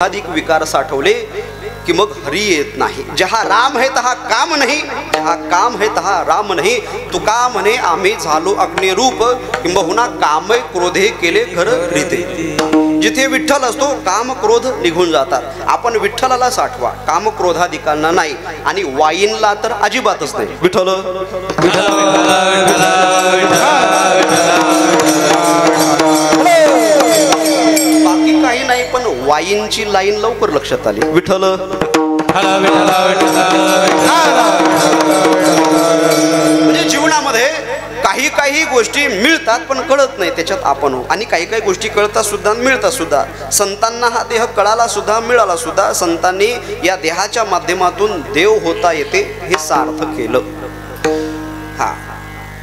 अधिक विकार साठवले कि मग हरी येत नाही। जहा राम है तहा काम नाही, जहा काम है तहा राम नाही। तुका म्हणे आम्ही झालो अग्निरूप, किंबहुना काम क्रोधे केले घर रीते। जिथे विठ्ठल असतो काम क्रोध निघून जातात। आपण विठ्ठलाला साठवा, काम क्रोधाधिकांना नाही, आणि वाईनला तर अजिबातच नाही। विठ्ठल बाकी काही नाही, पण वाईनची लाईन लवकर लक्षात आली। विठ्ठल म्हणजे जीवनामध्ये काही काही गोष्टी मिळतात पण कळत नाही, त्याच्यात आपण, आणि काही काही गोष्टी कळतात सुद्धा मिळतात सुद्धा। संतांना हा देह कळाला सुद्धा, मिळाला सुद्धा। संतांनी या देहाच्या माध्यमातून देव होता येते हे सार्थ केलं। हा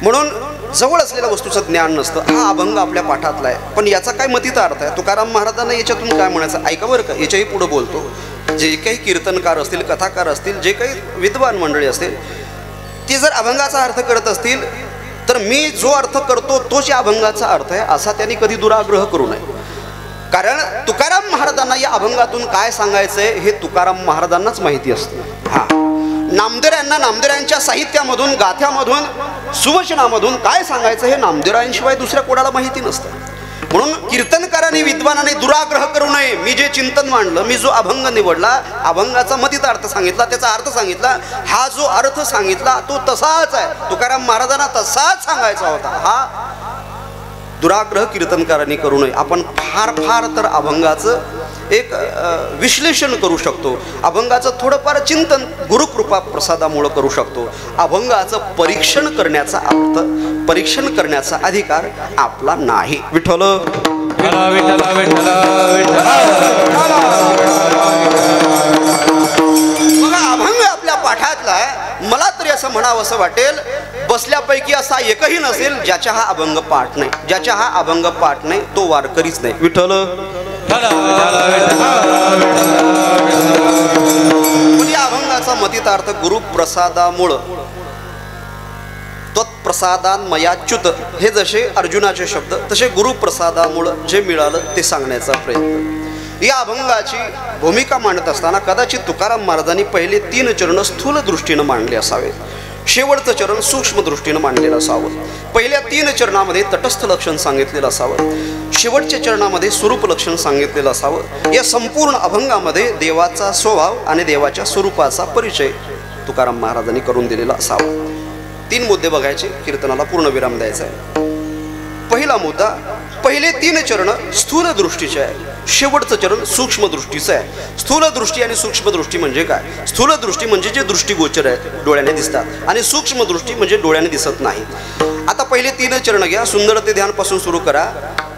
म्हणून जवळ असलेल्या वस्तूचं ज्ञान नसतं। हा अभंग आपल्या पाठातला आहे, पण याचा काय मतीचा अर्थ आहे? तुकाराम महाराजांना याच्यातून काय म्हणायचं ऐका बरं का। याच्याही पुढे बोलतो, जे काही कीर्तनकार असतील, कथाकार असतील, जे काही विद्वान मंडळी असतील, ते जर अभंगाचा अर्थ करत असतील तर मी जो अर्थ करतो तोच या अभंगाचा अर्थ आहे असा त्यांनी कधी दुराग्रह करू नये। कारण तुकाराम महाराजांना या अभंगातून काय सांगायचंय हे तुकाराम महाराजांनाच माहिती असतं। हा नामदेवांना नामदेवांच्या साहित्यामधून, गाथ्यामधून, सुवचनामधून काय सांगायचं हे नामदेवांशिवाय दुसऱ्या कोणाला माहिती नसतं। म्हणून कीर्तनकारांनी, विद्वानाने दुराग्रह करू नये। मी जे चिंतन मांडलं, मी जो अभंग निवडला, अभंगाचा मतीचा अर्थ सांगितला, त्याचा अर्थ सांगितला, हा जो अर्थ सांगितला तो तसाच आहे, तुकाराम महाराजांना तसाच सांगायचा होता। हा दुराग्रह कीर्तनकारांनी करू नये। आपण फार फार तर अभंगाचं एक विश्लेषण करू शकतो, अभंगाचं थोडंफार चिंतन गुरुकृपा प्रसादामुळे करू शकतो। अभंगाचं परीक्षण करण्याचा अर्थ, परीक्षण करण्याचा अधिकार आपला नाही। विठ्ठल बघा, अभंग आपल्या पाठातला आहे। मला तरी असं म्हणावं असं वाटेल, बसल्यापैकी असा एकही नसेल ज्याचा हा अभंग पाठ नाही। ज्याचा हा अभंग पाठ नाही तो वारकरीच नाही। विठ्ठल या अभंगाचा मतितार्थ गुरुप्रसादामुळं, त्वत्प्रसादान मयाच्युत, हे जसे अर्जुनाचे शब्द तसे गुरुप्रसादामुळं जे मिळालं ते सांगण्याचा प्रयत्न। या अभंगाची भूमिका मांडत असताना कदाचित तुकाराम महाराजांनी पहिले 3 चरण स्थूल दृष्टीनं मांडले असावे, शेवटचं चरण सूक्ष्म दृष्टीनं मांडलेलं असावं। पहिल्या 3 चरणामध्ये तटस्थ लक्षण सांगितलेलं असावं, शेवटच्या चरणामध्ये स्वरूप लक्षण सांगितलेलं असावं। या संपूर्ण अभंगामध्ये देवाचा स्वभाव आणि देवाच्या स्वरूपाचा परिचय तुकाराम महाराजांनी करून दिलेला असावा। 3 मुद्दे बघायचे, कीर्तनाला पूर्ण विराम द्यायचा आहे। पहिला मुद्दा, पहिले 3 चरण स्थूल दृष्टीचे आहे, शेवटचं चरण सूक्ष्म दृष्टीचं आहे। स्थूल दृष्टी आणि सूक्ष्म दृष्टी म्हणजे काय? स्थूल दृष्टी म्हणजे जे दृष्टीगोचर आहेत, डोळ्याने दिसतात, आणि सूक्ष्म दृष्टी म्हणजे डोळ्याने दिसत नाही। आता पहिले 3 चरण घ्या, सुंदर ते ध्यान पासून सुरू करा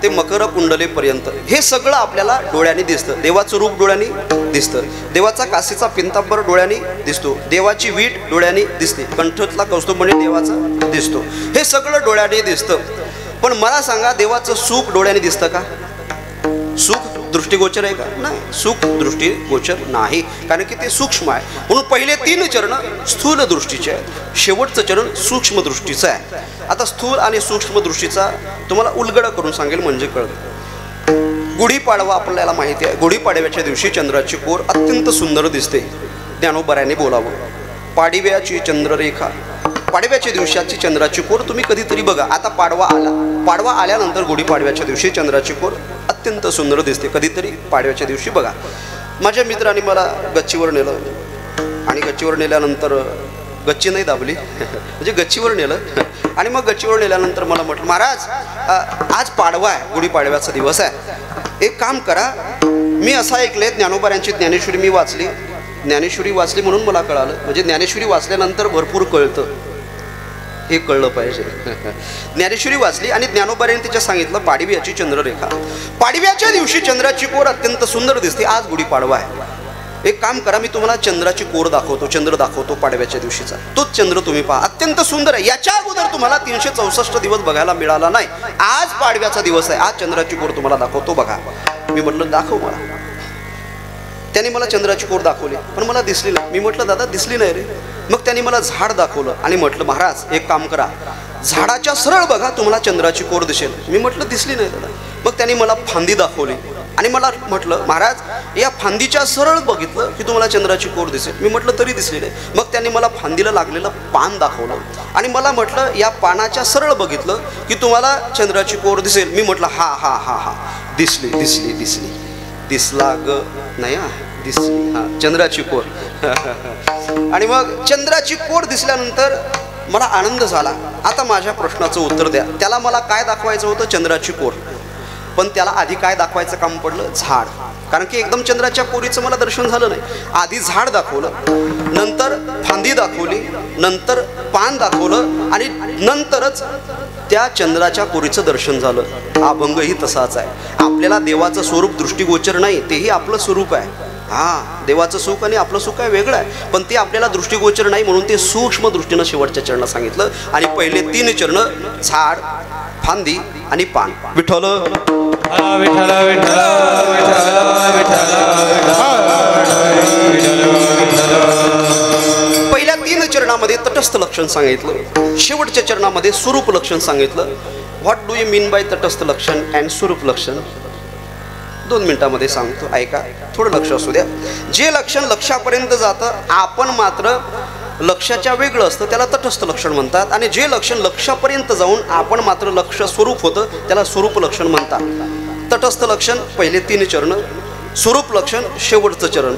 ते मकर कुंडलेपर्यंत। हे सगळं आपल्याला डोळ्याने दिसतं। देवाचं रूप डोळ्याने दिसतं, देवाचा काशीचा पिंतांबर डोळ्याने दिसतो, देवाची वीट डोळ्याने दिसते, कंठातला कौस्तुभमणी देवाचा दिसतो, हे सगळं डोळ्याने दिसतं। पण मला सांगा, देवाचं सुख डोळ्याने दिसतं का? सुख दृष्टीगोचर आहे का? नाही, सुख दृष्टीगोचर नाही, कारण की ते सूक्ष्म आहे। म्हणून पहिले 3 चरण स्थूल दृष्टीचे आहेत, शेवटचं चरण सूक्ष्म दृष्टीचं आहे। आता स्थूल आणि सूक्ष्म दृष्टीचा तुम्हाला उलगडा करून सांगेल म्हणजे कळतं। गुढीपाडवा आपल्याला माहिती आहे, गुढीपाडव्याच्या दिवशी चंद्राची कोर अत्यंत सुंदर दिसते, ज्ञानोबाऱ्याने बोलावं। पाडव्याची चंद्ररेखा, पाडव्याच्या दिवसाची चंद्राची कोर तुम्ही कधीतरी बघा। आता पाडवा आला, पाडवा आल्यानंतर गुढीपाडव्याच्या दिवशी चंद्राची कोर अत्यंत सुंदर दिसते, कधीतरी पाडव्याच्या दिवशी बघा। माझ्या मित्राने मला गच्चीवर नेलं, आणि गच्चीवर नेल्यानंतर गच्ची नाही दाबली म्हणजे गच्चीवर नेलं, आणि मग गच्चीवर नेल्यानंतर मला म्हटलं, महाराज आज पाडवा आहे, गुढीपाडव्याचा दिवस आहे, एक काम करा, मी असं ऐकले ज्ञानोबाऱ्यांची ज्ञानेश्वरी मी वाचली, ज्ञानेश्वरी वाचली म्हणून मला कळालं, म्हणजे ज्ञानेश्वरी वाचल्यानंतर भरपूर कळतं, हे कळलं पाहिजे। ज्ञानेश्वरी वाचली आणि ज्ञानोबाऱ्यांनी तिच्या सांगितलं पाडव्याची चंद्ररेखा, पाडव्याच्या दिवशी चंद्राची कोर अत्यंत सुंदर दिसते, आज गुढीपाडवा आहे, एक काम करा, मी तुम्हाला चंद्राची कोर दाखवतो, चंद्र दाखवतो पाडव्याच्या दिवशीचा, तोच चंद्र तुम्ही पहा, अत्यंत सुंदर आहे। याच्या अगोदर तुम्हाला 364 दिवस बघायला मिळाला नाही, आज पाडव्याचा दिवस आहे, आज चंद्राची कोर तुम्हाला दाखवतो, बघा। मी म्हटलं दाखव मला। त्यांनी मला चंद्राची कोर दाखवली, पण मला दिसली नाही। मी म्हटलं दादा दिसली नाही रे। मग त्यांनी मला झाड दाखवलं आणि म्हटलं महाराज एक काम करा, झाडाच्या सरळ बघा, तुम्हाला चंद्राची कोर दिसेल। मी म्हटलं दिसली नाही दादा। मग त्यांनी मला फांदी दाखवली, आणि मला म्हटलं, महाराज या फांदीच्या सरळ बघितलं की तुम्हाला चंद्राची कोर दिसेल. मी म्हटलं तरी दिसली नाही. मग त्यांनी मला फांदीला लागलेलं पान दाखवलं आणि मला म्हटलं या पानाच्या सरळ बघितलं की तुम्हाला चंद्राची कोर दिसेल. मी म्हटलं हा हा हा हा दिसली दिसली दिसली. दिसला ग नाही हा, दिसली हा चंद्राची कोर. आणि मग चंद्राची कोर दिसल्यानंतर मला आनंद झाला. आता माझ्या प्रश्नाचं उत्तर द्या. त्याला मला काय दाखवायचं होतं? चंद्राची कोर. पण त्याला आधी काय दाखवायचं काम पडलं? झाड. कारण की एकदम चंद्राच्या कोरीचं मला दर्शन झालं नाही. आधी झाड दाखवलं, नंतर फांदी दाखवली, नंतर पान दाखवलं आणि नंतरच त्या चंद्राच्या कोरीचं दर्शन झालं. अभंगही तसाच आहे. आपल्याला देवाचं स्वरूप दृष्टिगोचर नाही, तेही आपलं स्वरूप आहे. हा, देवाचं सुख आणि आपलं सुख आहे वेगळं आहे, पण ते आपल्याला दृष्टिगोचर नाही म्हणून ते सूक्ष्म दृष्टीनं शेवटच्या चरणात सांगितलं. आणि पहिले 3 चरण झाड, फांदी आणि पान. विठ्ठल विठ्ठल विठ्ठल पहिल्या 3 चरणामध्ये तटस्थ लक्षण सांगितलं, शेवटच्या चरणामध्ये स्वरूप लक्षण सांगितलं. What do you mean by तटस्थ लक्षण अँड स्वरूप लक्षण? 2 मिनिटामध्ये सांगतो, ऐका, थोडं लक्ष असू द्या. जे लक्षण लक्षापर्यंत जातं आपण मात्र लक्षाच्या वेगळं असतं त्याला तटस्थ लक्षण म्हणतात. आणि जे लक्षण लक्षापर्यंत जाऊन आपण मात्र लक्ष स्वरूप होतं त्याला स्वरूप लक्षण म्हणतात. तटस्थ लक्षण पहिले 3 चरण, स्वरूप लक्षण शेवटचं चरण.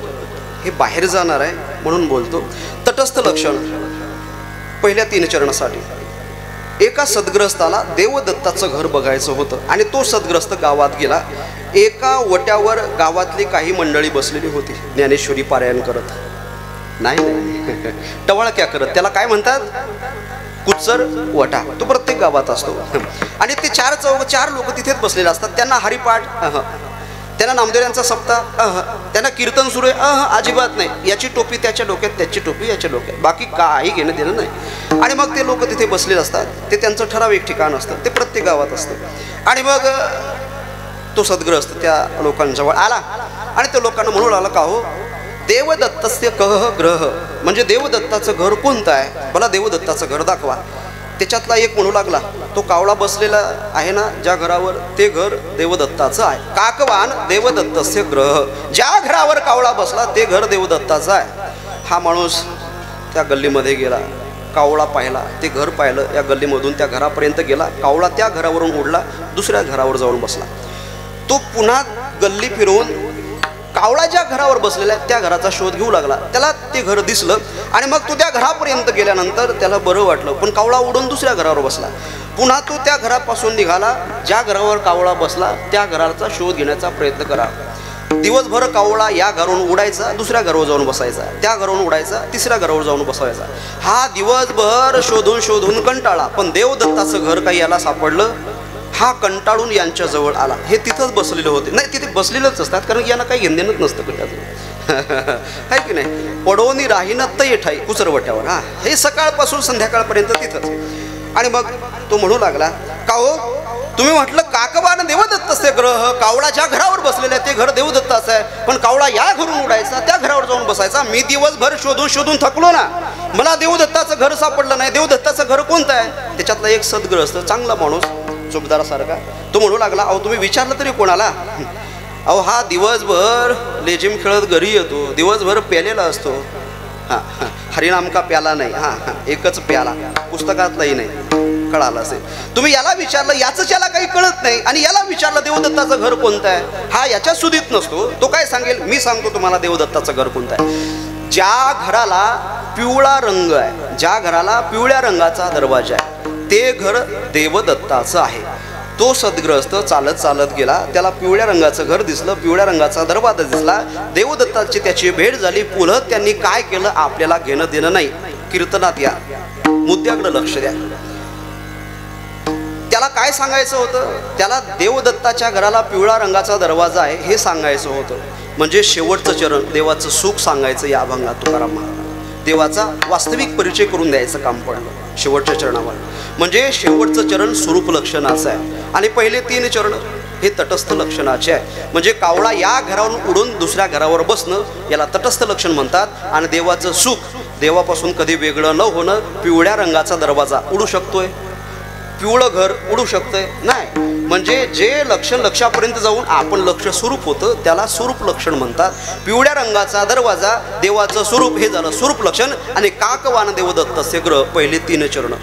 हे बाहेर जाणार आहे म्हणून बोलतो. तटस्थ लक्षण पहिल्या 3 चरणासाठी. एका सद्ग्रस्ताला देवदत्ताचं घर बघायचं होतं आणि तो सद्ग्रस्त गावात गेला. एका वट्यावर गावातली काही मंडळी बसलेली होती, ज्ञानेश्वरी पारायण करत. नाही टवळक्या करत. त्याला काय म्हणतात? कुचर वटा. तो प्रत्येक गावात असतो. आणि ते 4 लोक तिथेच बसलेले असतात. त्यांना हरिपाठ त्यांना नामदेवांचा सप्ताह त्यांना कीर्तन सुरू आहे अजिबात नाही. याची टोपी त्याच्या डोक्यात, त्याची टोपी याच्या डोक्यात, बाकी काही घेणं देणं नाही. आणि मग ते लोक तिथे बसलेले असतात. ते त्यांचं ठराविक ठिकाण असतं, ते प्रत्येक गावात असतं. आणि मग तो सद्ग्रस्त त्या लोकांजवळ आला आणि त्या लोकांना म्हणू लागला, का हो देवदत्तस्य कह ग्रह, म्हणजे देवदत्ताचं घर कोणतं आहे? मला देवदत्ताचं घर दाखवा. त्याच्यातला एक म्हणू लागला, तो कावळा बसलेला आहे ना ज्या घरावर, ते घर देवदत्ताचं आहे. काकवान देवदत्तस्य ग्रह, ज्या घरावर कावळा बसला ते घर देवदत्ताचं आहे. हा माणूस त्या गल्लीमध्ये गेला, कावळा पाहिला, ते घर पाहिलं, या गल्लीमधून त्या घरापर्यंत गेला. कावळा त्या घरावरून उडला, दुसऱ्या घरावर जाऊन बसला. तो पुन्हा गल्ली फिरवून कावळा ज्या घरावर बसलेला आहे त्या घराचा शोध घेऊ लागला. त्याला ते घर दिसलं आणि मग तो त्या घरापर्यंत गेल्यानंतर त्याला बरं वाटलं, पण कावळा उडून दुसऱ्या घरावर बसला. पुन्हा तो त्या घरापासून निघाला, ज्या घरावर कावळा बसला त्या घराचा शोध घेण्याचा प्रयत्न करा. दिवसभर कावळा या घरावरून उडायचा, दुसऱ्या घरावर जाऊन बसायचा, त्या घरावरून उडायचा, तिसऱ्या घरावर जाऊन बसवायचा. हा दिवसभर शोधून शोधून कंटाळा, पण देवदत्ताचं घर काही याला सापडलं. हा कंटाळून यांच्या जवळ आला. हे तिथंच बसलेले होते. नाही, तिथे बसलेलेच असतात कारण यांना काही घेणदेणच नसतं कशाचं. आहे की नाही? पडवणी राहीनत येठाई कुचरवट्यावर. हा, हे सकाळपासून संध्याकाळपर्यंत तिथंच. आणि मग तो म्हणू लागला, का हो तुम्ही म्हटलं काकवान देवदत्तचे ग्रह, कावळा ज्या घरावर बसलेला आहे ते घर देवदत्ताचं आहे, पण कावळा या घरून उडायचा, त्या घरावर जाऊन बसायचा. मी दिवसभर शोधून शोधून थकलो ना, मला देवदत्ताचं घर सापडलं नाही. देवदत्ताचं घर कोणतं आहे? त्याच्यातला एक सद्ग्रस्त चांगला माणूस चुबदारासारखा तो म्हणू लागला, अहो तुम्ही विचारलं तरी कोणाला? अहो हा दिवसभर लेझिम खेळत घरी येतो, दिवसभर प्यालेला असतो. हां, हरिनाम का प्याला नाही. हां, एकच प्याला, पुस्तकातलाही नाही. कळालं असेल. तुम्ही याला विचारलं, याच याला काही कळत नाही. आणि याला विचारलं देवदत्ताचं घर कोणतं आहे, हा याच्या सुधीत नसतो. तो काय सांगेल? मी सांगतो तुम्हाला देवदत्ताचं घर कोणतं आहे. ज्या घराला पिवळा रंग आहे, ज्या घराला पिवळ्या रंगाचा दरवाजा आहे, ते घर देवदत्ताचं आहे. तो सद्ग्रस्त चालत चालत गेला, त्याला पिवळ्या रंगाचं घर दिसलं, पिवळ्या रंगाचा दरवाजा दिसला, देवदत्ताची त्याची भेट झाली. पुढं त्यांनी काय केलं आपल्याला घेणं देणं नाही. कीर्तनात या, मुद्द्याकडे लक्ष द्या. त्याला काय सांगायचं होतं? त्याला देवदत्ताच्या घराला पिवळा रंगाचा दरवाजा आहे हे सांगायचं होतं. म्हणजे शेवटचं चरण देवाचं सुख सांगायचं या अभंगात तुकाराम महाराज. देवाचा वास्तविक परिचय करून द्यायचं काम पडलं शेवटच्या चरणावर. म्हणजे शेवटचं चरण स्वरूप लक्षणाचं आहे आणि पहिले 3 चरण हे तटस्थ लक्षणाचे आहे. म्हणजे कावळा या घरावरून उडून दुसऱ्या घरावर बसणं याला तटस्थ लक्षण म्हणतात. आणि देवाचं सुख, देवापासून कधी वेगळं न होणं. पिवळ्या रंगाचा दरवाजा उडू शकतोय, पिवळं घर उडू शकतंय नाही. म्हणजे जे लक्षण लक्षापर्यंत जाऊन आपण लक्ष स्वरूप होतं त्याला स्वरूप लक्षण म्हणतात. पिवळ्या रंगाचा दरवाजा देवाचं स्वरूप हे झालं स्वरूप लक्षण. आणि काकवान देवदत्तस्य ग्रह पहिले 3 चरण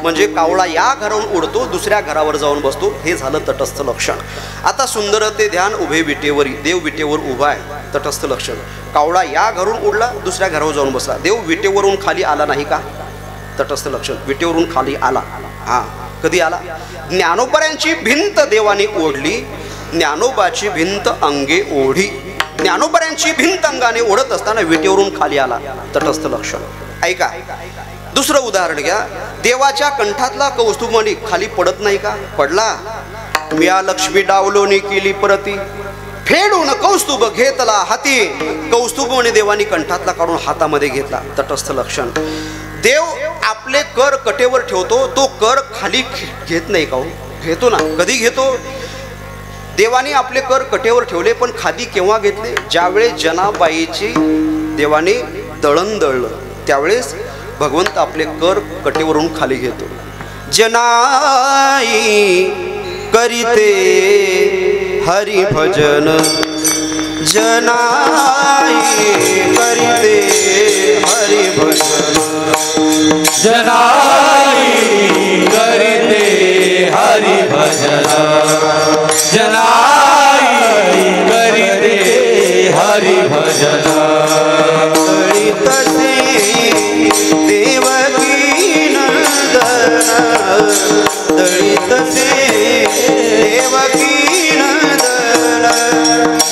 म्हणजे कावळा या घरावरून उडतो दुसऱ्या घरावर जाऊन बसतो हे झालं तटस्थ लक्षण. आता सुंदर ते ध्यान उभे विटेवरी देव विटेवर उभा आहे तटस्थ लक्षण. कावळा या घरून उडला दुसऱ्या घरावर जाऊन बसला देव विटेवरून खाली आला नाही का तटस्थ लक्षण. विटेवरून खाली आला. हा कधी आला? ज्ञानोबऱ्यांची भिंत देवाने ओढली ज्ञानोबाची भिंत अंगे ओढी. ज्ञानोबऱ्यांची भिंत अंगाने ओढत असताना विटेवरून खाली आला तटस्थ लक्षण. ऐका दुसरं उदाहरण घ्या. देवाच्या कंठातला कौस्तुभमणी खाली पडत नाही का? पडला. म्या लक्ष्मी डावलोनी केली परती फेडून कौस्तुभ घेतला हाती. कौस्तुभमणी देवानी कंठातला काढून हातामध्ये घेतला तटस्थ लक्षण. देव आपले कर कटेवर ठेवतो तो कर खाली घेत नाही का? घेतो ना. कधी घेतो? देवाने आपले कर कटेवर ठेवले पण खाली केव्हा घेतले? ज्यावेळेस जनाबाईची देवाने दळण दळलं त्यावेळेस भगवंत आपले कर कटेवरून खाली घेतो. जनाई करीते हरी भजन जनाई करीते हरी भजन जनाई करीते हरि भजन जनाई करीते हरि भजन. तसे देवकी नंदन तसे देवकी नंदन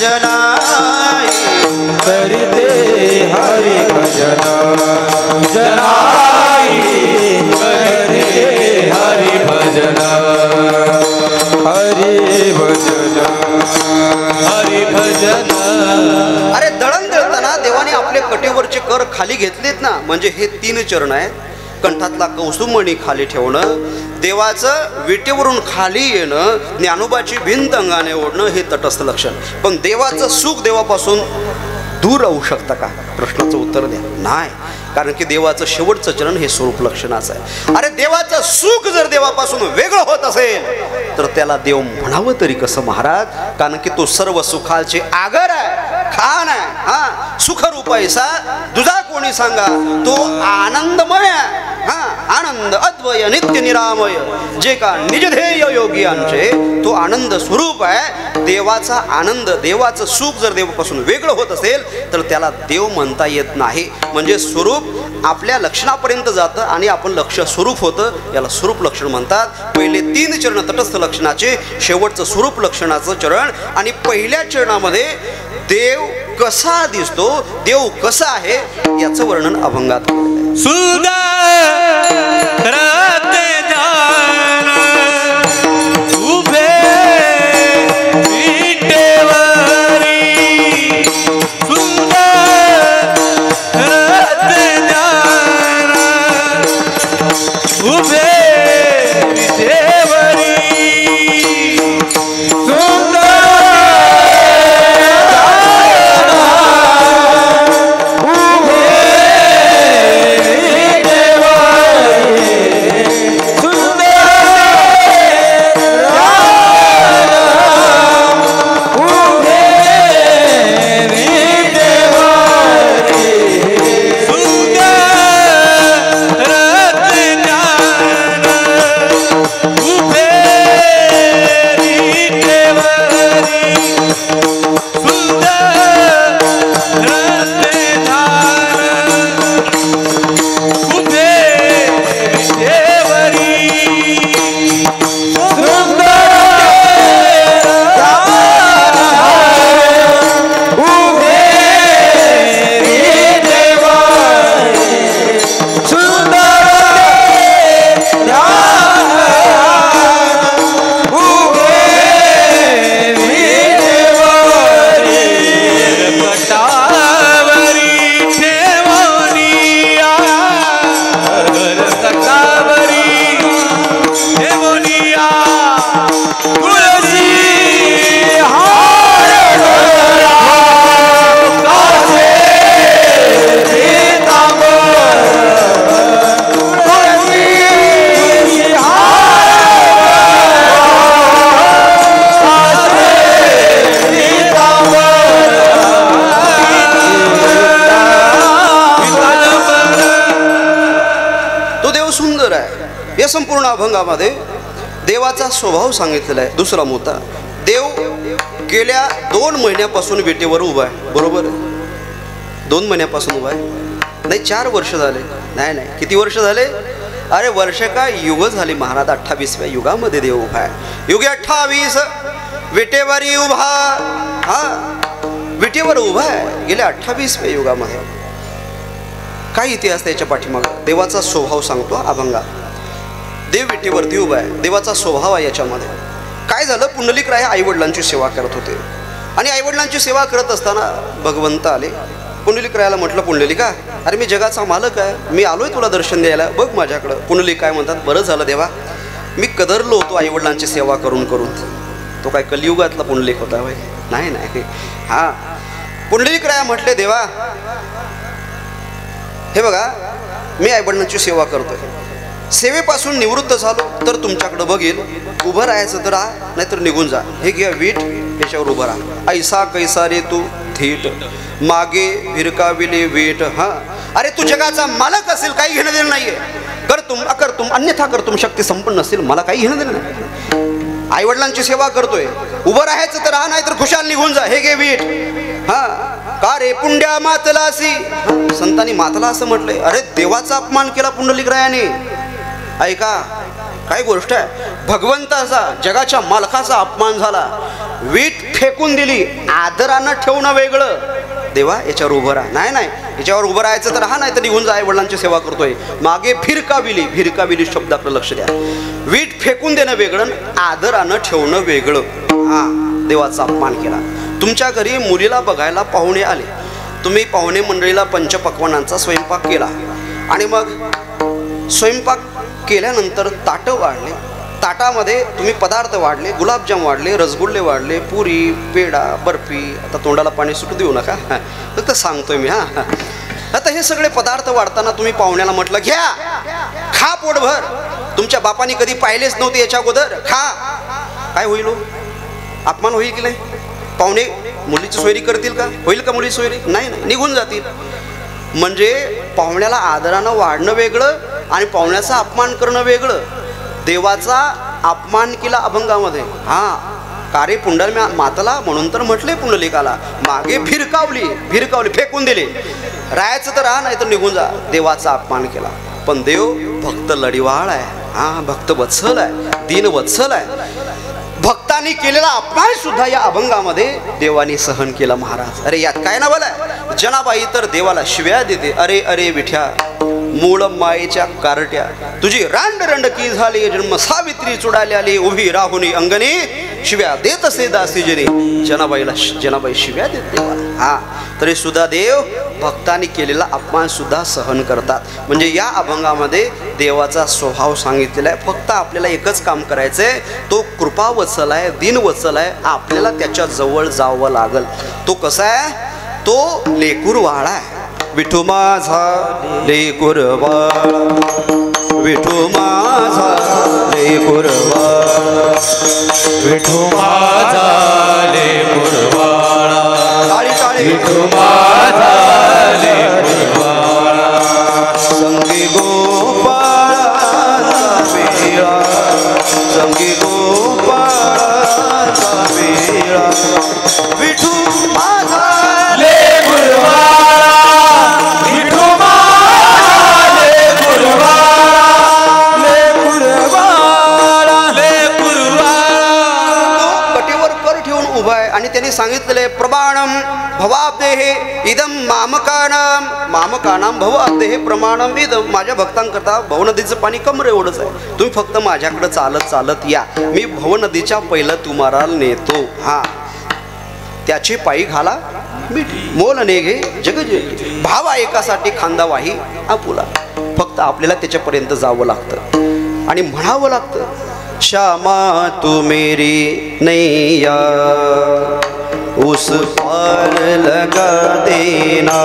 जनाई करीते हरि भजन जनाई करीते हरि भजन हरि भजन हरि भजन. अरे दळण दळताना देवाने आपले कटेवरचे कर खाली घेतलेत ना. म्हणजे हे 3 चरण आहेत. कंठातला कौस्तुभमणी खाली ठेवणं देवाचं विटेवरून खाली येणं ज्ञानोबाची भिंत अंगाने ओढणं हे तटस्थ लक्षण. पण देवाचं सुख देवापासून दूर राहू शकतं का? प्रश्नाचं उत्तर द्या. नाही. कारण की देवाचं शेवटचं चरण हे स्वरूप लक्षणाचं आहे. अरे देवाचं सुख जर देवापासून वेगळं होत असेल तर त्याला देव म्हणावं तरी कसं महाराज? कारण की तो सर्व सुखाचे आगर आहे खान आहे. हा सुखरूप ऐसा दुजा कोणी सांगा तो आनंदमय आहे. हा आनंद अद्वय नित्य निरामय जे का निजध्येय योगियांचे तो आनंद स्वरूप आहे. देवाचा आनंद देवाचं सुख जर देवापासून वेगळं होत असेल तर त्याला देव म्हणता येत नाही. म्हणजे स्वरूप आपल्या लक्षणापर्यंत जातं आणि आपण लक्ष स्वरूप होतं याला स्वरूप लक्षण म्हणतात. पहिले 3 चरण तटस्थ लक्षणाचे शेवटचं स्वरूप लक्षणाचं चरण. आणि पहिल्या चरणामध्ये देव कसा दिसतो देव कसा आहे याचं वर्णन अभंगात सुंदर जान उभे विटेवरी सुंदर जान उभे विटेवरी सुंदर या संपूर्ण अभंगामध्ये देवाचा स्वभाव सांगितलेला आहे. दुसरा मुद्दा, देव गेल्या 2 महिन्यापासून विटेवर उभा आहे. बरोबर आहे? 2 महिन्यापासून उभा आहे? नाही, 4 वर्ष झाले. नाही, किती वर्ष झाले? अरे वर्ष काय, युग झाली महाराज. 28व्या युगामध्ये देव उभा आहे. युगे 28 विटेवरी उभा. हा, विटेवर उभा आहे गेल्या 28व्या युगामध्ये. काय इतिहास त्याच्या पाठीमागं? देवाचा स्वभाव सांगतो अभंगा. देव विटेवरती उभा आहे, देवाचा स्वभाव आहे याच्यामध्ये. काय झालं, पुंडलिकराय आईवडिलांची सेवा करत होते आणि आईवडिलांची सेवा करत असताना भगवंत आले. पुंडलिकरायाला म्हटलं, पुंडलिका, अरे मी जगाचा मालक आहे, मी आलोय तुला दर्शन द्यायला, बघ माझ्याकडं. पुंडलिक काय म्हणतात, बरं झालं देवा, मी कदरलो होतो आईवडिलांची सेवा करून करून. तो काय कलियुगातला पुंडलिक होता भाई? नाही. हा, पुंडलिकराया म्हटले, देवा हे बघा, मी आईवडिलांची सेवा करतोय, सेवेपासून निवृत्त झालो तर तुमच्याकडं बघेल, उभं राहायचं तर राहा, नाहीतर निघून जा. हे घ्या वीट, ह्याच्यावर उभं राहा. ऐसा कैसा रे तू थीट, मागे भिरकाविले वीट. हा, अरे तू जगाचा मालक असेल, काही घेणं देणं नाहीये. करतुम अकर्तुम अन्यथा करतुम, शक्ती संपन्न असेल, मला काही घेणं देणं नाही. आईवडिलांची सेवा करतोय, उभं राहायचं तर राहा, नाहीतर खुशाल निघून जा. हे घे वीट. हा, का रे पुंड्या मातलासी, संतांनी मातला असं म्हटलंय. अरे देवाचा अपमान केला पुंडलिकरायाने. ऐका, काय गोष्ट आहे, भगवंताचा, जगाच्या मालकाचा अपमान झाला, वीट फेकून दिली. आदरानं ठेवणं वेगळं, देवा याच्यावर उभं राहा. नाही, याच्यावर उभं राहायचं तर राहा, नाही तर निघून जा, आई वडिलांची सेवा करतोय. मागे भिरकाविली शब्दाकडे लक्ष द्या. वीट फेकून देणं वेगळं, आदरानं ठेवणं वेगळं. हा, देवाचा अपमान केला. तुमच्या घरी मुलीला बघायला पाहुणे आले, तुम्ही पाहुणे मंडळीला पंचपक्वानांचा स्वयंपाक केला आणि मग स्वयंपाक केल्यानंतर ताटं वाढले, ताटामध्ये तुम्ही पदार्थ वाढले, गुलाबजाम वाढले, रसगुल्ले वाढले, पुरी, पेढा, बर्फी. आता तोंडाला पाणी सुटू देऊ नका, फक्त सांगतोय मी. हा, आता हे सगळे पदार्थ वाढताना तुम्ही पाहुण्याला म्हटलं, घ्या खा पोटभर, तुमच्या बापाने कधी पाहिलेच नव्हते याच्या अगोदर, खा. काय होईल? अपमान होईल की नाही? पाहुणे मुलीची सोयरी करतील का? होईल का मुलीची सोयरी? नाही, निघून जातील. म्हणजे पाहुण्याला आदरानं वाढणं वेगळं आणि पाहुण्याचा अपमान करणं वेगळं. देवाचा अपमान केला अभंगामध्ये. हा, कारे पुंडल मातला, म्हणून तर म्हटले पुंडलिकाला, मागे भिरकावली फेकून दिले. राहायचं तर राहा, नाही तर निघून जा. देवाचा अपमान केला. पण देव भक्त लढीवाळ आहे. हा, भक्त वत्सल आहे, दीन वत्सल आहे. भक्तांनी केलेला अपमान सुद्धा या अभंगामध्ये देवानी सहन केला महाराज. अरे यात काय नवल आहे? जनाबाई तर देवाला शिव्या देते. अरे विठ्या, मूळ मायेच्या कारट्या, तुझी रांडरंडकी झाली, जन्म सावित्री चुडाली आली, उभी राहुनी अंगणी, शिव्या देत असे दासी जनी. जनाबाई शिव्या देत देवाला. हा, तरी सुद्धा देव भक्तांनी केलेला अपमान सुद्धा सहन करतात. म्हणजे या अभंगामध्ये देवाचा स्वभाव सांगितलेला आहे. फक्त आपल्याला एकच काम करायचंय, तो कृपा वत्सल आहे, दीन वत्सल आहे, आपल्याला त्याच्या जवळ जावं लागल. तो कसा आहे? तो लेकूर वाळा आहे. विठू माझा लेकूर वाळा, विठू माझा लेकूर वाळा, विठू माझा लेकूर वाळा, विठू माझा लेकूर वाळा. संगी गोपाळाचा वेळा, संगी गोपाळाचा वेळा, विठू माझा लेकूर वाळा, विठू माझा लेकूर वाळा, लेकूर वाळा, लेकूर वाळा. तो कटेवर कर ठेवून उभा आहे आणि त्यांनी सांगितलेले, प्रमाणम भवाब्देहे इदम मामकानाम, मामकानाम भवाब्देहे प्रमाणम इदम. माझ्या भक्तांकरता भवनदीचं पाणी कमरे एवढंच आहे, तुम्ही फक्त माझ्याकडे चालत चालत या, मी भवनदीच्या पहिलं तुम्हाला नेतो. हा, त्याचे पायी घाला मिठी, मोल नेघे जगजे, भावा एकासाठी खांदा वाही आपुला. फक्त आपल्याला त्याच्यापर्यंत जावं लागतं आणि म्हणावं लागतं, श्यामा तू मेरी नैया उस पार लगा देना,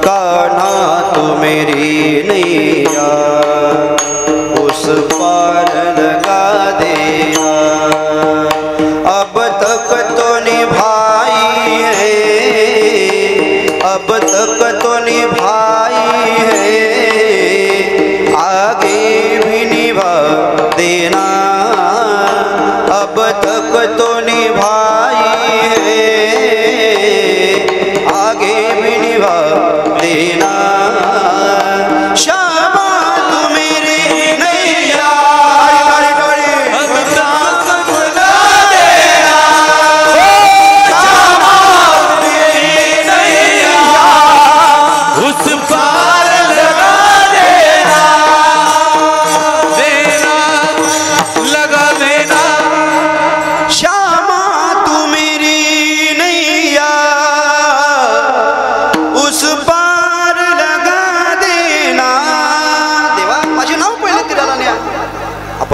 कान्हा तू मेरी नैया उस पार लगा देना. अब तक तो निभाई है, अब तक तो निभाई है, आगे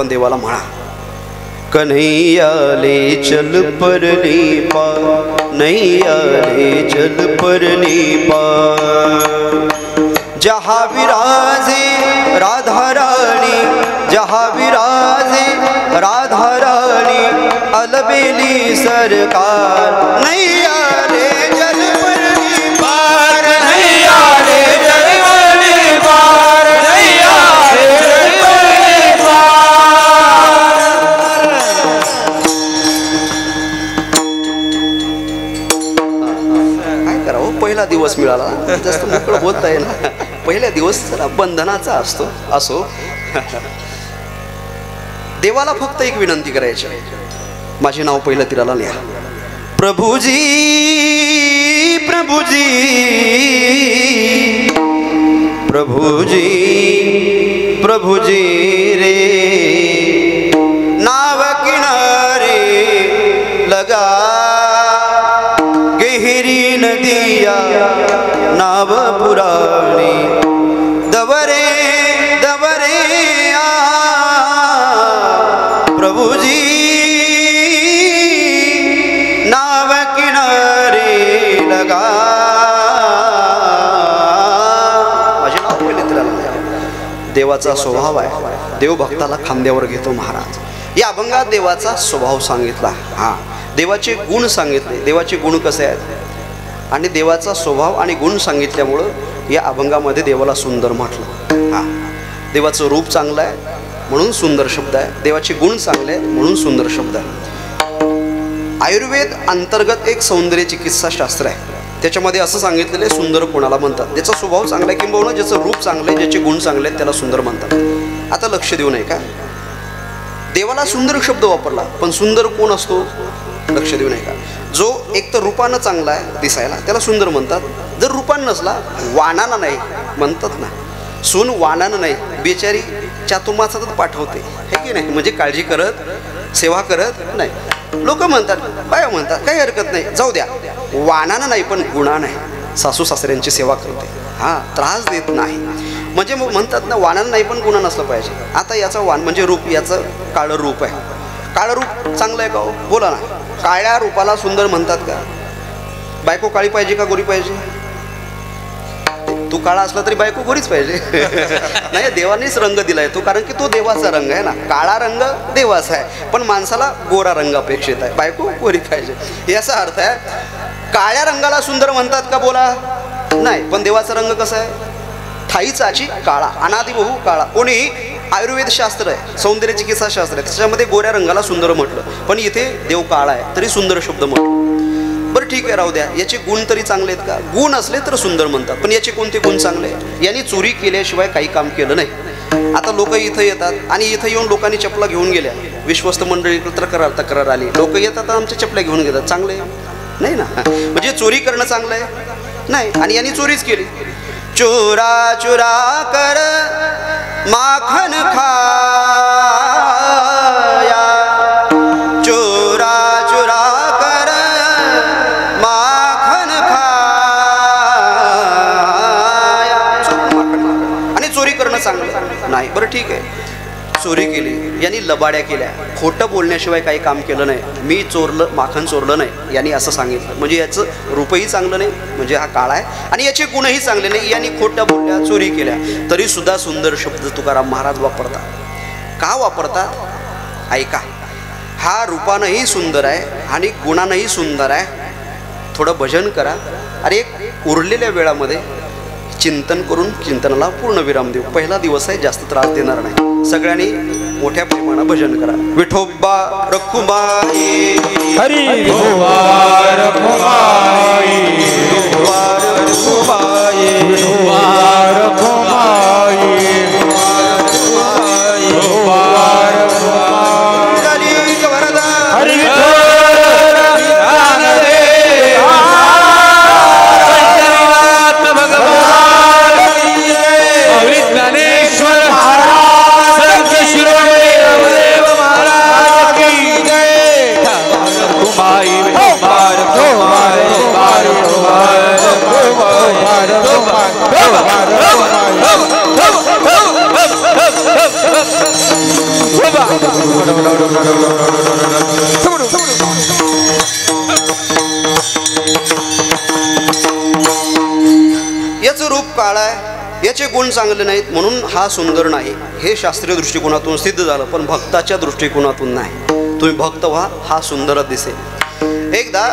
पण देवाला म्हणा, कन्हैया ले चल परली पार, नैया ले चल परली पार। जहाँ विराजे राधा रानी, जहाँ विराजे राधा रानी, अलबेली सरकार। नैया ले चल परली पार, नैया ले चल परली पार, नैया ले चल परली पार। काय करावं, पहिला दिवस मिळाला, जास्त मोकळं बोलता येईल, पहिला दिवस जरा बंधनाचा असतो। असो, देवाला फक्त एक विनंती करायची, माझे नाव पहिलं तिराला लिहा, प्रभुजी प्रभुजी प्रभुजी प्रभुजी रे, नाव किनारे लगा गहरी नदिया नाव पुराणी, दवरे दवरे आ प्रभुजी नाव किनारे लगा। माझे नाव पहिले तिला देवाचा स्वभाव आहे, देव भक्ताला खांद्यावर घेतो महाराज। या अभंगात देवाचा स्वभाव सांगितला, हा देवाचे गुण सांगितले, देवाचे गुण कसे आहेत आणि देवाचा स्वभाव आणि गुण सांगितल्यामुळं या अभंगामध्ये देवाला सुंदर म्हटलं। हा देवाचं रूप चांगलं आहे म्हणून सुंदर शब्द आहे, देवाचे गुण चांगले आहेत म्हणून सुंदर शब्द आहे। आयुर्वेद अंतर्गत एक सौंदर्य चिकित्सा शास्त्र आहे, त्याच्यामध्ये असं सांगितलेलं आहे सुंदर कोणाला म्हणतात, ज्याचा स्वभाव चांगला आहे किंबहुना ज्याचं रूप चांगलं आहे, ज्याचे गुण चांगले आहेत त्याला सुंदर म्हणतात। आता लक्ष देऊ नये का, देवाला सुंदर शब्द वापरला पण सुंदर कोण असतो, लक्ष देऊ नये का, जो एक तर रूपानं चांगला आहे दिसायला त्याला सुंदर म्हणतात, जर रूपानं नसला वाणानं नाही म्हणतात ना, सून वाणानं नाही बेचारी चातुमाचाच पाठवते हे की नाही, म्हणजे काळजी करत सेवा करत नाही। लोक म्हणतात बाया म्हणतात काही हरकत नाही जाऊ द्या, वाणानं नाही पण गुणानं आहे, सासू सासऱ्यांची सेवा करते, हा त्रास देत नाही, म्हणजे मग म्हणतात ना वाणानं नाही पण गुणा नसलं पाहिजे। आता याचा वाण म्हणजे रूप, याचं काळं रूप आहे, काळं रूप चांगलं आहे का हो, बोला ना, काळ्या रूपाला सुंदर म्हणतात का, बायको काळी पाहिजे का गोरी पाहिजे, तू काळा असला तरी बायको गोरीच पाहिजे नाही, देवानेच रंग दिलाय तो, कारण की तो देवाचा रंग आहे ना, काळा रंग देवाचा आहे पण माणसाला गोरा रंग अपेक्षित आहे, बायको गोरी पाहिजे याचा अर्थ आहे। काळ्या रंगाला सुंदर म्हणतात का, बोला नाही, पण देवाचा रंग कसा आहे, ठाईचाची काळा, अनादि बहु काळा। कोणी आयुर्वेद शास्त्र आहे, सौंदर्य चिकित्सा शास्त्र आहे, त्याच्यामध्ये गोऱ्या रंगाला सुंदर म्हटलं, पण इथे देव काळा आहे तरी सुंदर शब्द म्हटलं। बरं ठीक आहे राहू द्या, याचे गुण तरी चांगले आहेत का, गुण असले तर सुंदर म्हणतात, पण याचे कोणते गुण चांगले, यांनी चोरी केल्याशिवाय काही काम केलं नाही। आता लोक इथं येतात आणि इथं येऊन लोकांनी चपला घेऊन गेल्या, विश्वस्त मंडळी तक्रार आली, लोक येतात आमच्या चपल्या घेऊन घेतात, चांगले नाही ना, म्हणजे चोरी करणं चांगलं आहे नाही, आणि यांनी चोरीच केली। चोरा चुरा कर माखन खाया, चोरा चुरा कर माखन खाया, आणि चोरी करणं चांगलं नाही, बरं ठीक आहे चोरी केली, यांनी लबाड्या केल्या, खोटं बोलण्याशिवाय काही काम केलं नाही, मी चोरलं माखन चोरलं नाही यांनी असं सांगितलं, म्हणजे याचं रूपही चांगलं नाही, म्हणजे हा काळा आहे, आणि याचे गुणही चांगले नाही, यांनी खोट्या बोलल्या चोरी केल्या, तरी सुद्धा सुंदर शब्द तुकाराम महाराज वापरतात। का वापरतात ऐका, हा रूपानंही सुंदर आहे आणि गुणानंही सुंदर आहे, थोडं भजन करा, अरे एक उरलेल्या वेळामध्ये चिंतन करून चिंतनाला पूर्ण विराम देऊ, पहिला दिवस आहे जास्त त्रास देणार नाही, सगळ्यांनी मोठ्या प्रेमानं भजन करा। विठोबा रखुमाई हरी विठोबा रखुमाई, विठोबा रखुमाई, विठोबा रखुमाई, विठोबा रखुमाई, हरी विठोबा याचं रूप काळ आहे, याचे गुण चांगले नाहीत म्हणून हा सुंदर नाही, हे शास्त्रीय दृष्टिकोनातून सिद्ध झालं, पण भक्ताच्या दृष्टिकोनातून नाही. तुम्ही भक्त व्हा, हा सुंदरच दिसेल. एकदा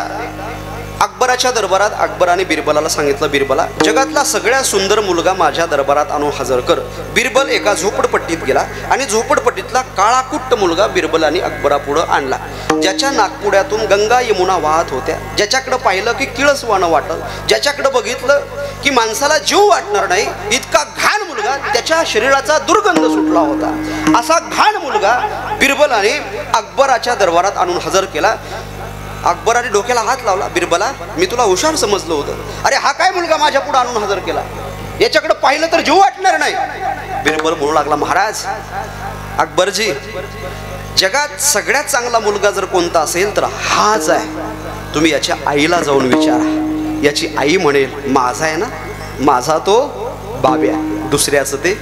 अकबराच्या दरबारात अकबराने बिरबलाला सांगितलं, बिरबला जगातला सगळ्यात सुंदर मुलगा माझ्या दरबारात आणून हजर कर. बिरबल एका झोपडपट्टीत गेला आणि झोपडपट्टीतला काळाकुट्ट मुलगा बिरबलाने अकबरापुढं आणला, ज्याच्या नागपुड्यातून गंगा यमुना वाहत होत्या, ज्याच्याकडे पाहिलं की किळसवाणं वाटलं, ज्याच्याकडे बघितलं की माणसाला जीव वाटणार नाही, इतका घाण मुलगा, त्याच्या शरीराचा दुर्गंध सुटला होता. असा घाण मुलगा बिरबलाने अकबराच्या दरबारात आणून हजर केला. अकबराने डोक्याला हात लावला, बिरबला मी तुला हुशार समजलं होतं, अरे हा काय मुलगा माझ्या पुढे आणून हजर केला, याच्याकडे पाहिलं तर जीव वाटणार नाही. बिरबल म्हणू लागला, महाराज अकबरजी, जगात सगळ्यात चांगला मुलगा जर कोणता असेल तर हाच आहे. तुम्ही याच्या आईला जाऊन विचारा. याची आई म्हणेल माझा आहे ना, माझा तो बाब्या, दुसऱ्याचं ते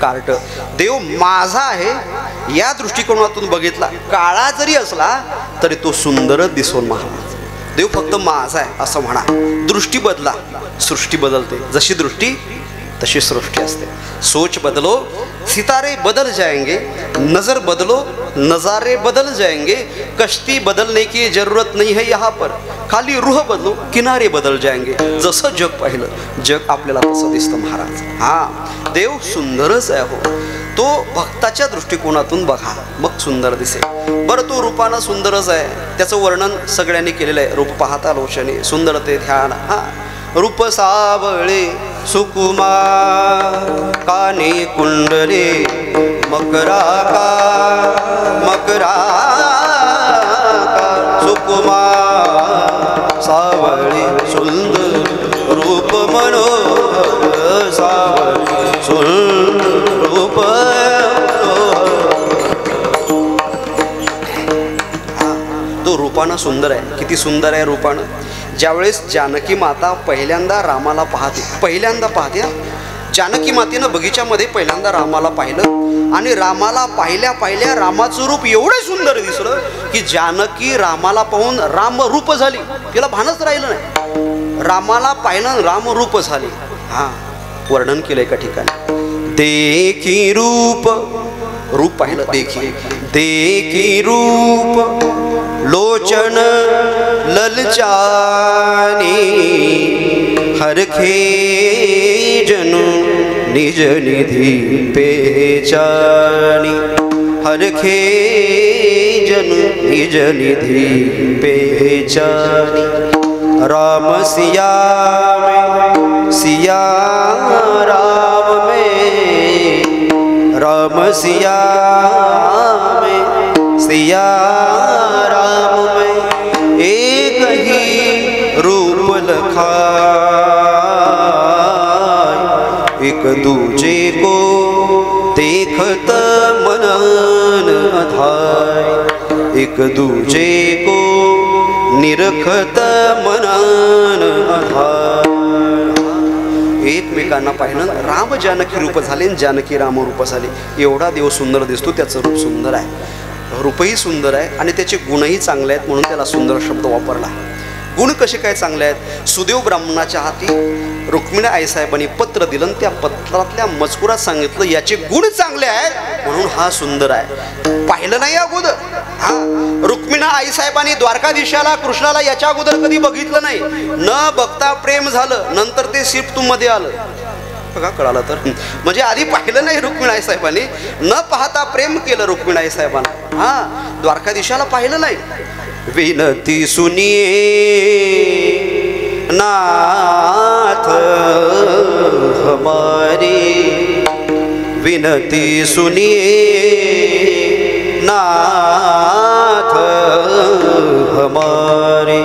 कार्ट. देव माझा आहे या दृष्टिकोनातून बघितला, काळा जरी असला तरी तो सुंदरच दिसून महाराज. देव फक्त माझा आहे असं म्हणा. दृष्टी बदला, सृष्टी बदलते. जशी दृष्टी तशी सृष्टी असते. सोच बदलो सितारे बदल जाएंगे, नजर बदलो नजारे बदल जाएंगे, कश्ती बदलने की जरूरत नहीं है यहाँ पर, खाली रूह बदलो किनारे बदल जाएंगे. जसं जग पाहिलं जग आपल्याला तसं दिसतं महाराज. हा देव सुंदरच आहे हो, तो भक्ताच्या दृष्टिकोनातून बघा मग सुंदर दिसेल. बरं तो रूपानं सुंदरच आहे, त्याचं वर्णन सगळ्यांनी केलेलं आहे. रूप पाहता लोचने सुंदर ते ध्यान. हा रूप सावळे सुकुमार, काने कुंडले मकराकार, सुकुमार सावळे सुंदर रूप मनोहर, सावळे सुंदर रूप. तो रूपानं सुंदर आहे. किती सुंदर आहे रूपानं. ज्यावेळेस जानकी माता पहिल्यांदा रामाला पाहते, जानकी मातेनं बगीच्यामध्ये पहिल्यांदा रामाला पाहिलं आणि रामाला पाहिल्या रामाचं रूप एवढं सुंदर दिसलं की जानकी रामाला पाहून रामरूप झाली. तिला भानच राहिलं नाही. रामाला पाहिलं रामरूप झाली. हा वर्णन केलं एका ठिकाणी. देखी रूप, रूप पाहिलं, देखी रूप लोचन ललचानी, हरखे जनु निज निधि पेचानी, हरखे जनु निज निधि पेचानी. राम सिया में, सिया राम में, राम सिया में, सिया राम में, एक ही रूप लखाय, एक दूजे को देखत मनन अधाय, एक दूजे को निरखत मनन अधाय. एकमेकांना पाहिलं राम जानकी रूप झाले, जानकी राम रूप झाले. एवढा देव सुंदर दिसतो, त्याचं रूप सुंदर आहे, रूपही सुंदर आहे आणि त्याचे गुणही चांगले आहेत म्हणून त्याला सुंदर शब्द वापरला. गुण कसे काय चांगले आहेत. सुदेव ब्राह्मणाच्या हाती रुक्मिणी आईसाहेबांनी पत्र दिलं, त्या पत्रातल्या मजकुरात सांगितलं याचे गुण चांगले आहेत म्हणून हा सुंदर आहे. पाहिलं नाही अगोदर. हा रुक्मिणी आईसाहेबांनी द्वारकाधीशाला कृष्णाला याच्या अगोदर कधी बघितलं नाही. न बघता प्रेम झालं, नंतर ते शिफ्ट मध्ये आलं. बघा कळालं तर. म्हणजे आधी पाहिलं नाही रुक्मिणी आईसाहेबांनी, न पाहता प्रेम केलं रुक्मिणी आईसाहेबांना. हा द्वारकाधीशाला पाहिलं नाही. विनती सुनिये नाथ हमारी, विनती सुनिए नाथ हमारी.